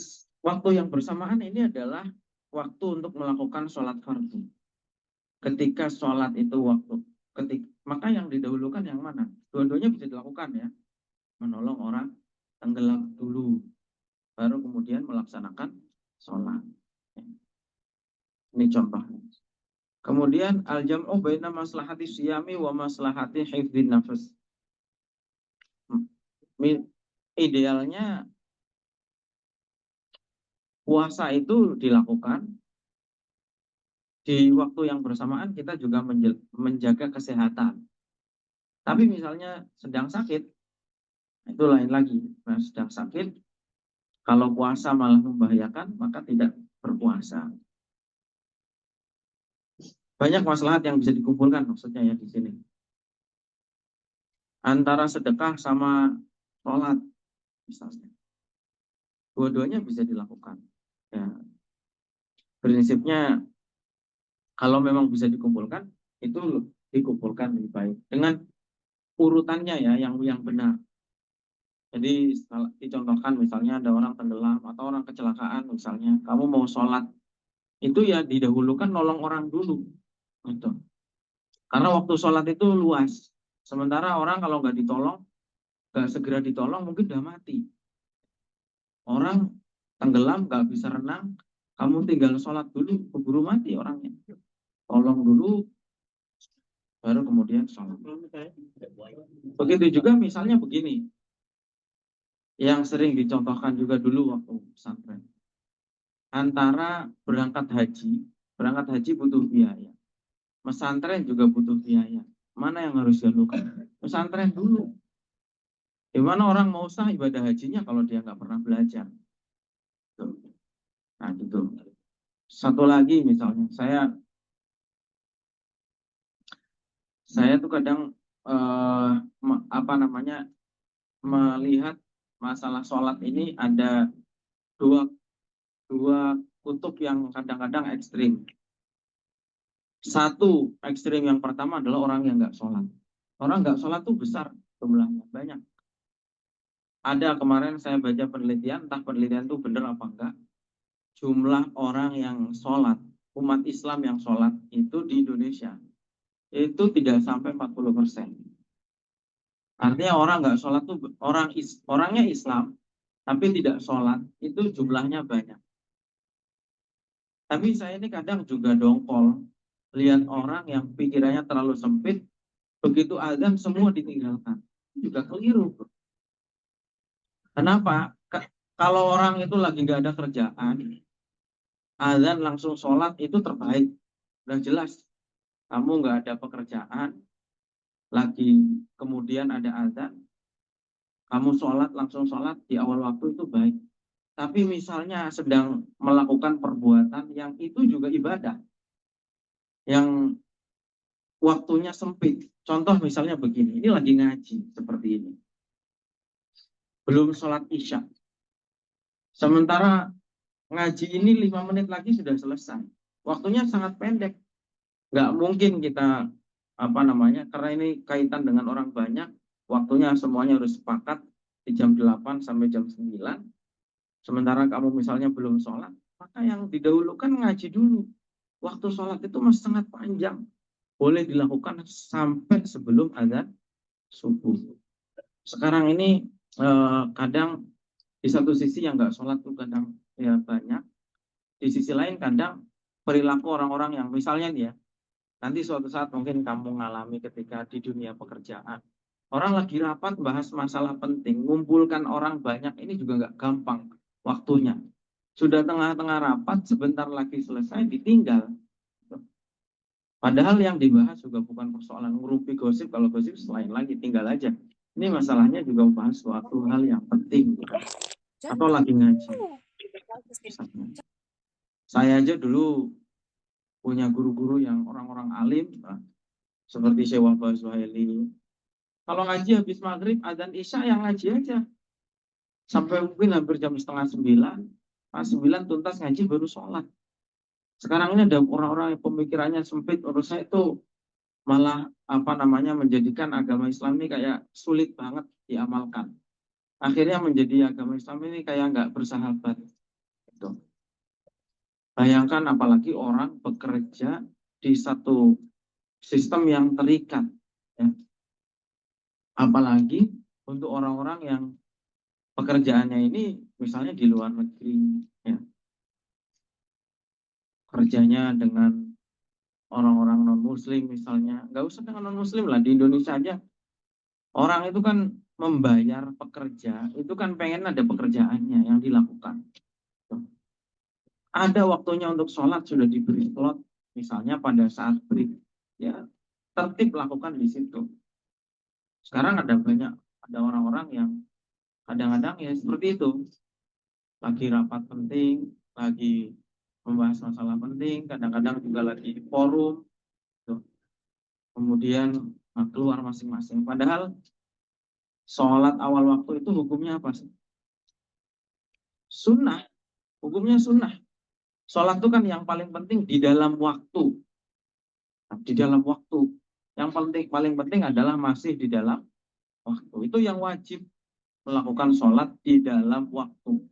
waktu yang bersamaan ini adalah waktu untuk melakukan sholat fardu. Ketika sholat itu maka yang didahulukan yang mana? Dua-duanya bisa dilakukan ya. Menolong orang tenggelam dulu, baru kemudian melaksanakan sholat. Ini contohnya. Kemudian al-jam'u baina maslahati siyami wa maslahati hifdzin nafas. Idealnya puasa itu dilakukan di waktu yang bersamaan, kita juga menjaga kesehatan. Tapi misalnya sedang sakit, itu lain lagi. Nah, sedang sakit, Kalau puasa malah membahayakan, maka tidak berpuasa. Banyak maslahat yang bisa dikumpulkan maksudnya ya di sini. Antara sedekah sama sholat misalnya. Dua-duanya bisa dilakukan. Ya, prinsipnya kalau memang bisa dikumpulkan, itu dikumpulkan lebih baik. Dengan urutannya ya yang benar. Jadi dicontohkan misalnya ada orang tenggelam atau orang kecelakaan misalnya, kamu mau sholat, itu ya didahulukan nolong orang dulu. Gitu. Karena waktu sholat itu luas. Sementara orang kalau nggak ditolong, nggak segera ditolong mungkin udah mati. Orang tenggelam nggak bisa renang, kamu tinggal sholat dulu, keburu mati orangnya. Tolong dulu, baru kemudian sholat. Begitu juga misalnya begini, yang sering dicontohkan juga dulu waktu pesantren. Antara berangkat haji butuh biaya. Pesantren juga butuh biaya. Mana yang harus dilakukan? Pesantren dulu. Gimana orang mau sah ibadah hajinya kalau dia nggak pernah belajar? Nah, gitu. Satu lagi misalnya, saya tuh kadang melihat masalah sholat ini ada dua kutub yang kadang-kadang ekstrim. Satu ekstrim yang pertama adalah orang yang nggak sholat. Orang nggak sholat tuh besar jumlahnya, banyak. Ada kemarin saya baca penelitian, entah penelitian itu benar apa enggak, jumlah orang yang sholat, umat Islam yang sholat itu di Indonesia itu tidak sampai 40%. Artinya orang nggak sholat tuh orangnya Islam tapi tidak sholat itu jumlahnya banyak. Tapi saya ini kadang juga dongkol lihat orang yang pikirannya terlalu sempit, begitu azan semua ditinggalkan, juga keliru. Kenapa? Kalau orang itu lagi nggak ada kerjaan, azan langsung sholat itu terbaik. Udah jelas, kamu nggak ada pekerjaan, lagi kemudian ada azan, kamu sholat langsung sholat di awal waktu itu baik. Tapi misalnya sedang melakukan perbuatan yang itu juga ibadah, yang waktunya sempit. Contoh misalnya begini, ini lagi ngaji seperti ini. Belum sholat isya. Sementara ngaji ini 5 menit lagi sudah selesai. Waktunya sangat pendek. Nggak mungkin kita karena ini kaitan dengan orang banyak, waktunya semuanya harus sepakat di jam 8 sampai jam 9. Sementara kamu misalnya belum sholat, maka yang didahulukan ngaji dulu. Waktu sholat itu masih sangat panjang. Boleh dilakukan sampai sebelum azan subuh. Sekarang ini kadang di satu sisi yang nggak sholat tuh kadang ya banyak. Di sisi lain kadang perilaku orang-orang yang misalnya nih ya, nanti suatu saat mungkin kamu mengalami ketika di dunia pekerjaan. Orang lagi rapat bahas masalah penting, ngumpulkan orang banyak ini juga nggak gampang waktunya. Sudah tengah-tengah rapat, sebentar lagi selesai, ditinggal. Padahal yang dibahas juga bukan persoalan ngurupi gosip, kalau gosip selain lagi, tinggal aja. Ini masalahnya juga membahas suatu hal yang penting. Atau lagi ngaji. Saya aja dulu punya guru-guru yang orang-orang alim, seperti Syekh Wahbah Zuhaili. Kalau ngaji habis maghrib, adzan isya yang ngaji aja. Sampai mungkin hampir jam setengah 9. Pas 9 tuntas ngaji baru sholat. Sekarang ini ada orang-orang yang pemikirannya sempit, menurut saya itu malah menjadikan agama Islam ini kayak sulit banget diamalkan. Akhirnya menjadi agama Islam ini kayak nggak bersahabat. Gitu. Bayangkan apalagi orang bekerja di satu sistem yang terikat. Ya. Apalagi untuk orang-orang yang pekerjaannya ini misalnya di luar negeri. Ya. Kerjanya dengan orang-orang non-muslim misalnya. Nggak usah dengan non-muslim lah, di Indonesia aja. Orang itu kan membayar pekerja, itu kan pengen ada pekerjaannya yang dilakukan. Ada waktunya untuk sholat sudah diberi slot, misalnya pada saat break, ya tertib lakukan di situ. Sekarang ada orang-orang yang kadang-kadang ya seperti itu, lagi rapat penting, lagi membahas masalah penting, kadang-kadang juga lagi di forum, gitu. Kemudian keluar masing-masing. Padahal sholat awal waktu itu hukumnya apa sih? Sunnah, hukumnya sunnah. Sholat itu kan yang paling penting di dalam waktu. Nah, di dalam waktu. Yang paling penting adalah masih di dalam waktu. Itu yang wajib melakukan sholat di dalam waktu.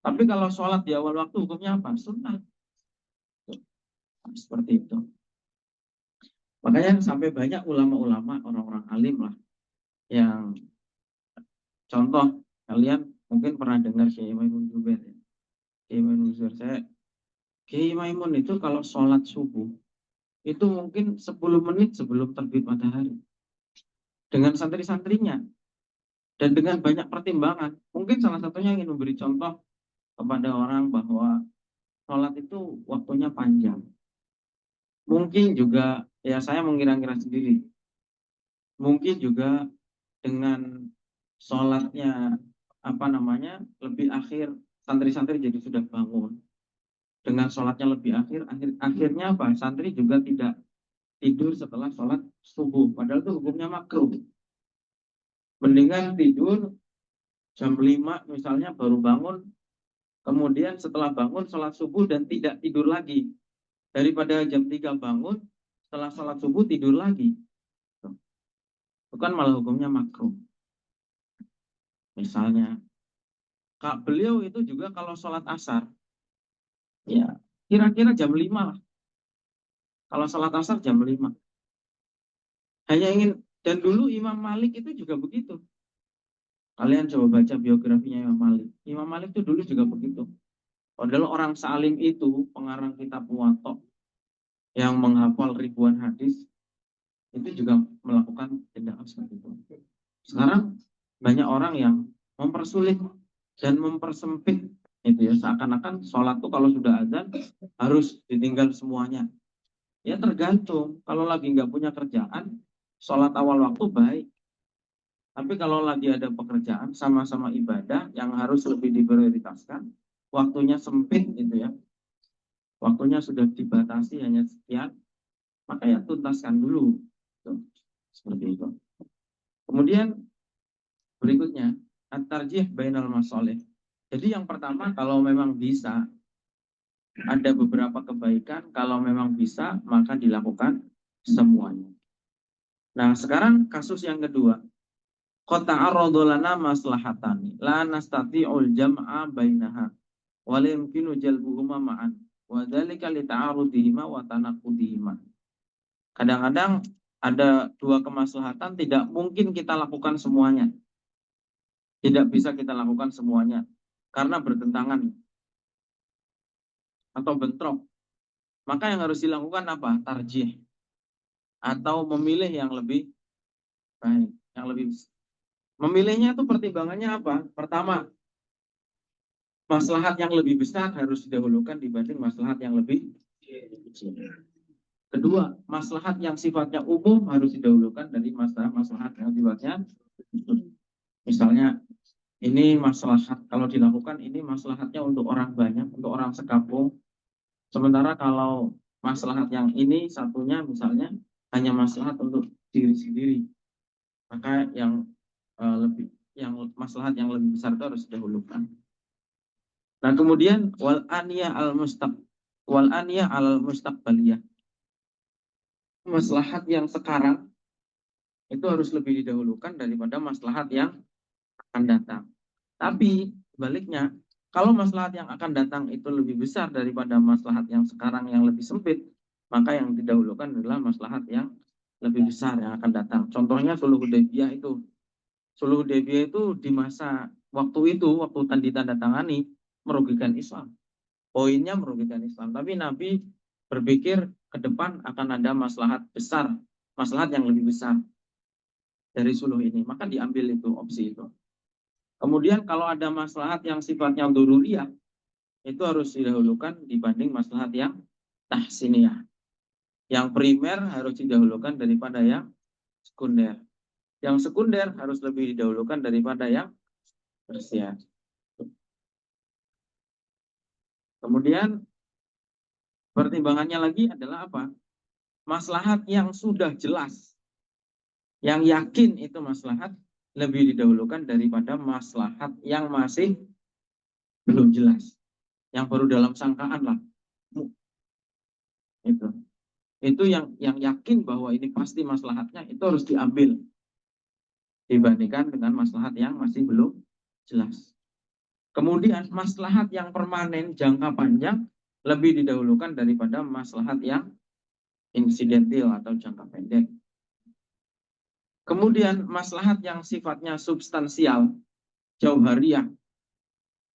Tapi kalau sholat di awal waktu hukumnya apa? Sunnah. Seperti itu. Makanya sampai banyak ulama-ulama, orang-orang alim lah, yang contoh kalian mungkin pernah dengar Kiai Maimun Zubair ya. Kiai Maimun Zubair, Kiai Maimun itu kalau sholat subuh itu mungkin 10 menit sebelum terbit matahari dengan santri-santrinya dan dengan banyak pertimbangan. Mungkin salah satunya ingin memberi contoh kepada orang bahwa sholat itu waktunya panjang. Mungkin juga ya saya mengira-ngira sendiri. Mungkin juga dengan sholatnya lebih akhir, santri-santri jadi sudah bangun. Dengan sholatnya lebih akhirnya apa? Santri juga tidak tidur setelah sholat subuh. Padahal itu hukumnya makruh. Mendingan tidur jam 5 misalnya baru bangun, kemudian setelah bangun sholat subuh dan tidak tidur lagi. Daripada jam 3 bangun, setelah sholat subuh tidur lagi. Itu kan malah hukumnya makruh. Misalnya, Kak, beliau itu juga kalau sholat asar, ya kira-kira jam 5 lah. Kalau sholat asar jam 5. Hanya ingin, dan dulu Imam Malik itu juga begitu. Kalian coba baca biografinya Imam Malik. Imam Malik itu dulu juga begitu. Padahal orang salim itu, pengarang kitab Muwatta, yang menghafal ribuan hadis, itu juga melakukan tindakan seperti itu. Sekarang banyak orang yang mempersulit dan mempersempit itu ya, seakan-akan sholat tuh kalau sudah azan harus ditinggal semuanya. Ya tergantung, kalau lagi nggak punya kerjaan, sholat awal waktu baik. Tapi kalau lagi ada pekerjaan sama-sama ibadah yang harus lebih diprioritaskan, waktunya sempit gitu ya, waktunya sudah dibatasi hanya sekian, maka ya tuntaskan dulu. Tuh, seperti itu. Kemudian berikutnya, at-tarjih bainal masalih. Jadi yang pertama, kalau memang bisa, ada beberapa kebaikan, kalau memang bisa, maka dilakukan semuanya. Nah, sekarang kasus yang kedua. Qad ta'arradu lana maslahatani, la nastati'ul jam'a bainaha, wa la yumkinu jalbuhuma ma'an, wa dzalika li ta'arudihima wa tanaqudihima. Kadang-kadang ada dua kemaslahatan tidak mungkin kita lakukan semuanya. Tidak bisa kita lakukan semuanya karena bertentangan atau bentrok. Maka yang harus dilakukan apa? Tarjih, atau memilih yang lebih baik, yang lebih. Memilihnya itu pertimbangannya apa? Pertama, maslahat yang lebih besar harus didahulukan dibanding maslahat yang lebih kecil. Kedua, maslahat yang sifatnya umum harus didahulukan dari maslahat yang sifatnya khusus. Misalnya, ini maslahat kalau dilakukan ini maslahatnya untuk orang banyak, untuk orang sekampung. Sementara kalau maslahat yang ini satunya misalnya hanya maslahat untuk diri sendiri, maka yang maslahat yang lebih besar itu harus didahulukan. Nah, kemudian wal aniyah al mustaqbaliyah. Maslahat yang sekarang itu harus lebih didahulukan daripada maslahat yang akan datang. Tapi sebaliknya, kalau maslahat yang akan datang itu lebih besar daripada maslahat yang sekarang yang lebih sempit, maka yang didahulukan adalah maslahat yang lebih besar yang akan datang. Contohnya Sulh Hudaybiyah itu. Sulh Hudaybiyah itu di masa waktu itu, waktu ditandatangani, merugikan Islam. Poinnya merugikan Islam. Tapi Nabi berpikir ke depan akan ada maslahat besar, maslahat yang lebih besar dari suluh ini. Maka diambil itu, opsi itu. Kemudian kalau ada maslahat yang sifatnya dururiyah, itu harus didahulukan dibanding maslahat yang tahsiniyah. Yang primer harus didahulukan daripada yang sekunder. Yang sekunder harus lebih didahulukan daripada yang tersier. Kemudian pertimbangannya lagi adalah apa? Maslahat yang sudah jelas, yang yakin itu maslahat lebih didahulukan daripada maslahat yang masih belum jelas, yang baru dalam sangkaan lah. Itu yang yakin bahwa ini pasti maslahatnya itu harus diambil dibandingkan dengan maslahat yang masih belum jelas. Kemudian maslahat yang permanen jangka panjang lebih didahulukan daripada maslahat yang insidentil atau jangka pendek. Kemudian maslahat yang sifatnya substansial, jauhariah,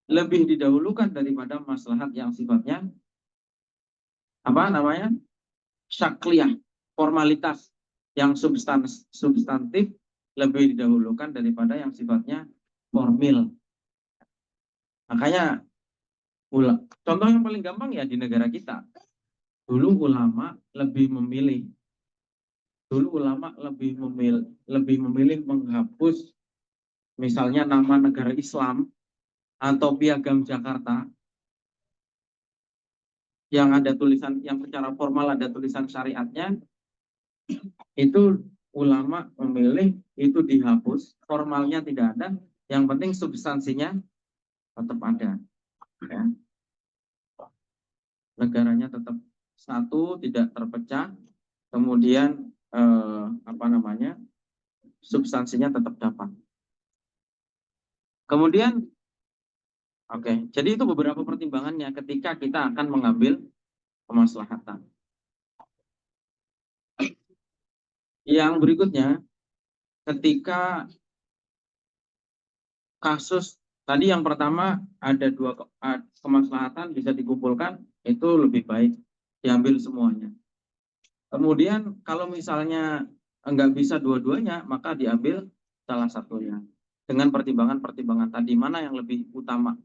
lebih didahulukan daripada maslahat yang sifatnya apa namanya? Syakliyah, formalitas, yang substantif lebih didahulukan daripada yang sifatnya formil. Makanya contoh yang paling gampang ya di negara kita. Dulu ulama lebih memilih menghapus misalnya nama negara Islam atau piagam Jakarta yang ada tulisan, yang secara formal ada tulisan syariatnya, itu ulama memilih itu dihapus, formalnya tidak ada, yang penting substansinya tetap ada, ya. Negaranya tetap satu, tidak terpecah, kemudian substansinya tetap dapat. Kemudian oke, jadi itu beberapa pertimbangannya ketika kita akan mengambil kemaslahatan. Yang berikutnya, ketika kasus tadi yang pertama ada dua kemaslahatan bisa dikumpulkan, itu lebih baik diambil semuanya. Kemudian kalau misalnya enggak bisa dua-duanya, maka diambil salah satunya dengan pertimbangan-pertimbangan tadi, mana yang lebih utama.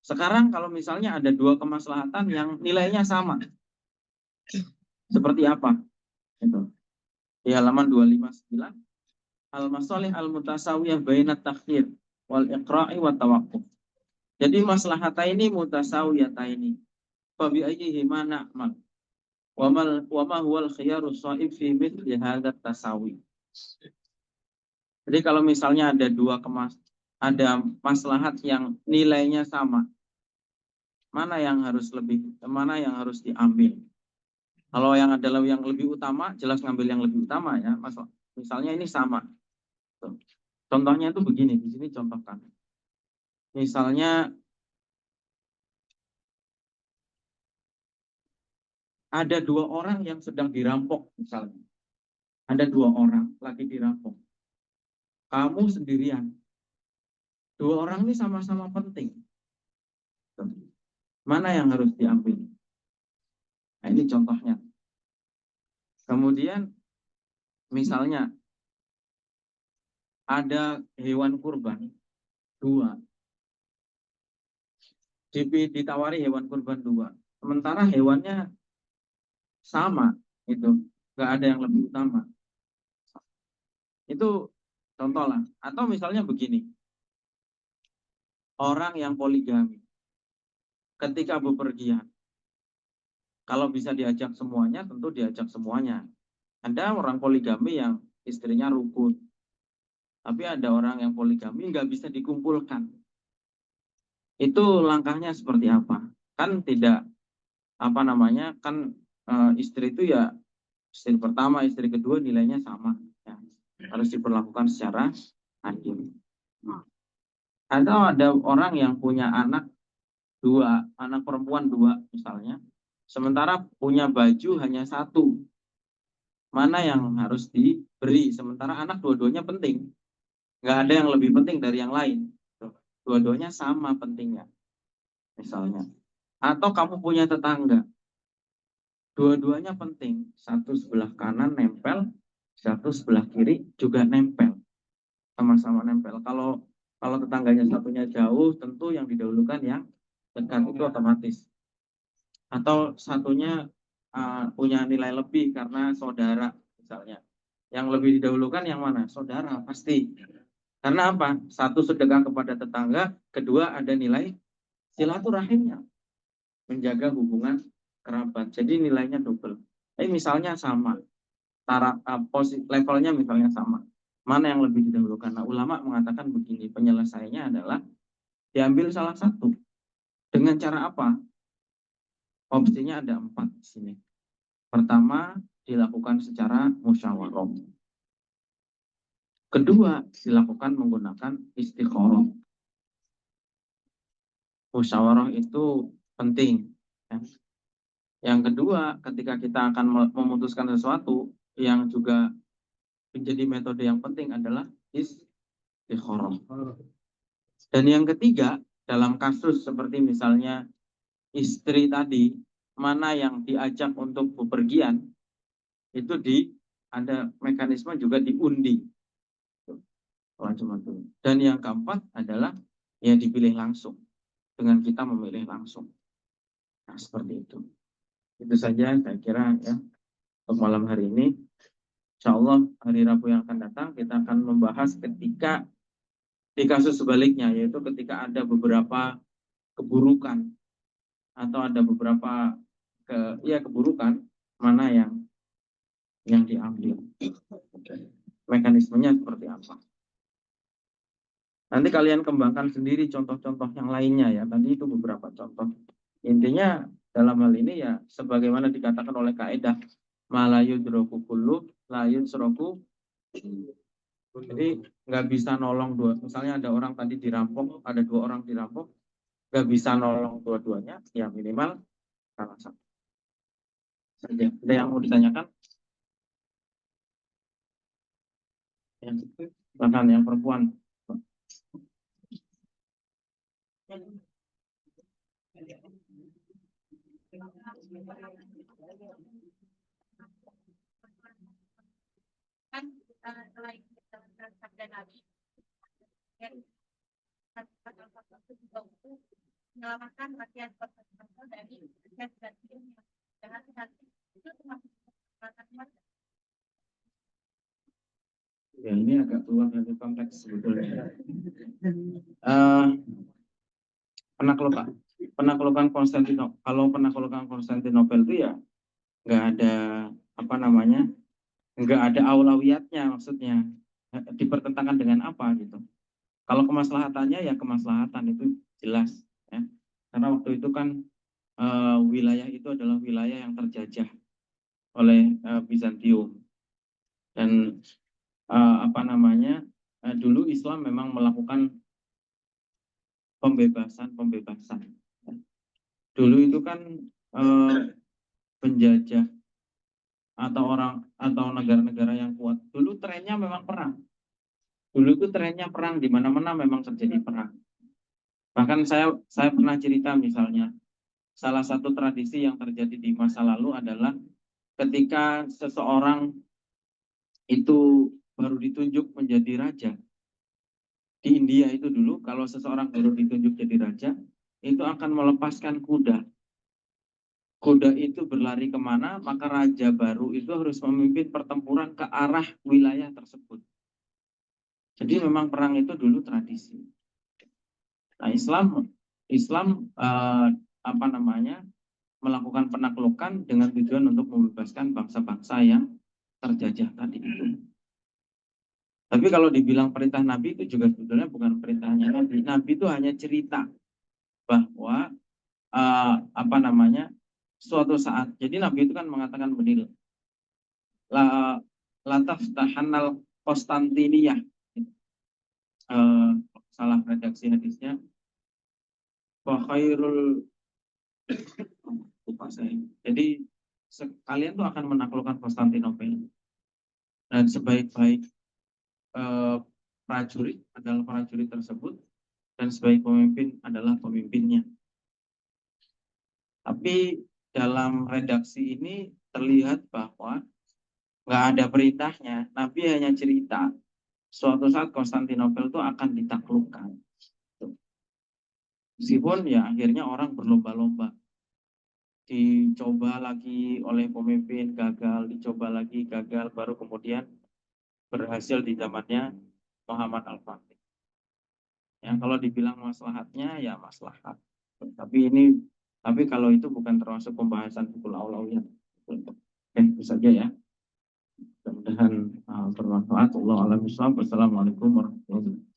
Sekarang kalau misalnya ada dua kemaslahatan yang nilainya sama, seperti apa? Itu di halaman 259, al-masalih al-mutasawiyah bainat takhir wal iqra'i wa tawaqquf. Jadi maslahataini mutasawiyataini. Fa bi ayyihi ma na'mal? Wa ma huwal khiyaru shaib fi mithli hadzal tasawi. Jadi kalau misalnya ada maslahat yang nilainya sama, mana yang harus diambil? Kalau yang adalah yang lebih utama, jelas ngambil yang lebih utama ya. Misalnya ini sama. Contohnya itu begini, di sini contohkan. Misalnya ada dua orang yang sedang dirampok misalnya. Ada dua orang lagi dirampok. Kamu sendirian. Dua orang ini sama-sama penting. Mana yang harus diambil? Nah, ini contohnya. Kemudian misalnya ada hewan kurban dua. Ditawari hewan kurban dua. Sementara hewannya sama, itu nggak ada yang lebih utama. Itu contoh lah. Atau misalnya begini, orang yang poligami ketika bepergian, kalau bisa diajak semuanya, tentu diajak semuanya. Ada orang poligami yang istrinya rukun, tapi ada orang yang poligami nggak bisa dikumpulkan. Itu langkahnya seperti apa? Kan tidak istri itu ya, istri pertama, istri kedua nilainya sama, ya. Harus diperlakukan secara adil. Atau ada orang yang punya anak perempuan dua misalnya, sementara punya baju hanya satu. Mana yang harus diberi? Sementara anak dua-duanya penting, nggak ada yang lebih penting dari yang lain. Dua-duanya sama pentingnya, misalnya. Atau kamu punya tetangga, dua-duanya penting, satu sebelah kanan nempel, satu sebelah kiri juga nempel, sama-sama nempel. Kalau tetangganya satunya jauh, tentu yang didahulukan yang dekat, itu otomatis. Atau satunya punya nilai lebih karena saudara misalnya, yang lebih didahulukan yang mana? Saudara pasti. Karena apa? Satu sedekah kepada tetangga, kedua ada nilai silaturahimnya. menjaga hubungan kerabat. Jadi nilainya double. Misalnya sama, levelnya misalnya sama. Mana yang lebih didahulukan? Nah, ulama mengatakan begini, penyelesaiannya adalah diambil salah satu. Dengan cara apa? Opsinya ada 4 di sini. Pertama, dilakukan secara musyawarah. Kedua, dilakukan menggunakan istikharah. Musyawarah itu penting. Ya. Yang kedua, ketika kita akan memutuskan sesuatu, yang juga menjadi metode yang penting adalah istikharah. Dan yang ketiga, dalam kasus seperti misalnya istri tadi, mana yang diajak untuk bepergian, itu ada mekanisme juga diundi. Dan yang keempat adalah ya dipilih langsung, dengan kita memilih langsung. Nah, seperti itu. Itu saja saya kira ya untuk malam hari ini. Insya Allah hari Rabu yang akan datang kita akan membahas ketika di kasus sebaliknya, yaitu ketika ada beberapa keburukan atau ada beberapa keburukan, mana yang diambil. Mekanismenya seperti apa. Nanti kalian kembangkan sendiri contoh-contoh yang lainnya ya. Tadi itu beberapa contoh. Intinya dalam hal ini ya sebagaimana dikatakan oleh kaidah malayu droku kullu layun soroku. Jadi nggak bisa nolong dua. Misalnya ada orang tadi dirampok, ada 2 orang dirampok, nggak bisa nolong dua-duanya, ya minimal salah satu saja. Ada yang mau ditanyakan? Bahkan yang perempuan. Kan selain sabda Nabi dan juga untuk menyelamatkan rakyat dari dan jahat-jahat itu termasuk Ya ini agak keluar dari konteks sebetulnya. Penaklukan Konstantinopel. Kalau penaklukan Konstantinopel itu ya nggak ada nggak ada aulawiyatnya, maksudnya dipertentangkan dengan apa gitu. Kalau kemaslahatannya ya kemaslahatan itu jelas ya. Karena waktu itu kan wilayah itu adalah wilayah yang terjajah oleh Bizantium dan dulu Islam memang melakukan pembebasan. Dulu itu kan penjajah atau negara-negara yang kuat. Dulu trennya memang perang. Dulu itu trennya perang, di mana-mana memang terjadi perang. Bahkan saya pernah cerita misalnya, salah satu tradisi yang terjadi di masa lalu adalah ketika seseorang itu baru ditunjuk menjadi raja. Di India itu dulu, kalau seseorang baru ditunjuk jadi raja, itu akan melepaskan kuda. Kuda itu berlari kemana, maka raja baru itu harus memimpin pertempuran ke arah wilayah tersebut. Jadi memang perang itu dulu tradisi. Nah, Islam melakukan penaklukan dengan tujuan untuk membebaskan bangsa-bangsa yang terjajah tadi itu. Tapi kalau dibilang perintah Nabi itu juga sebetulnya bukan perintahnya Nabi. Nabi itu hanya cerita bahwa suatu saat. Jadi Nabi itu kan mengatakan begini, lataftahanal Konstantiniyah. Salah redaksi hadisnya. Khairul lupa saya. Jadi kalian tuh akan menaklukkan Konstantinopel. Dan sebaik-baik prajurit adalah prajurit tersebut, dan sebaik pemimpin adalah pemimpinnya. Tapi dalam redaksi ini terlihat bahwa nggak ada perintahnya. Nabi hanya cerita suatu saat Konstantinopel itu akan ditaklukkan. Meskipun ya akhirnya orang berlomba-lomba. Dicoba lagi oleh pemimpin, gagal, dicoba lagi, gagal, baru kemudian berhasil di zamannya Muhammad Al-Fatih. Ya, kalau dibilang maslahatnya, ya maslahat. Tapi ini Tapi kalau itu bukan termasuk pembahasan fikul aulawiyah. Oke, itu saja ya. Mudah-mudahan bermanfaat. Wallahu a'lam bishawab. Wassalamualaikum warahmatullahi wabarakatuh.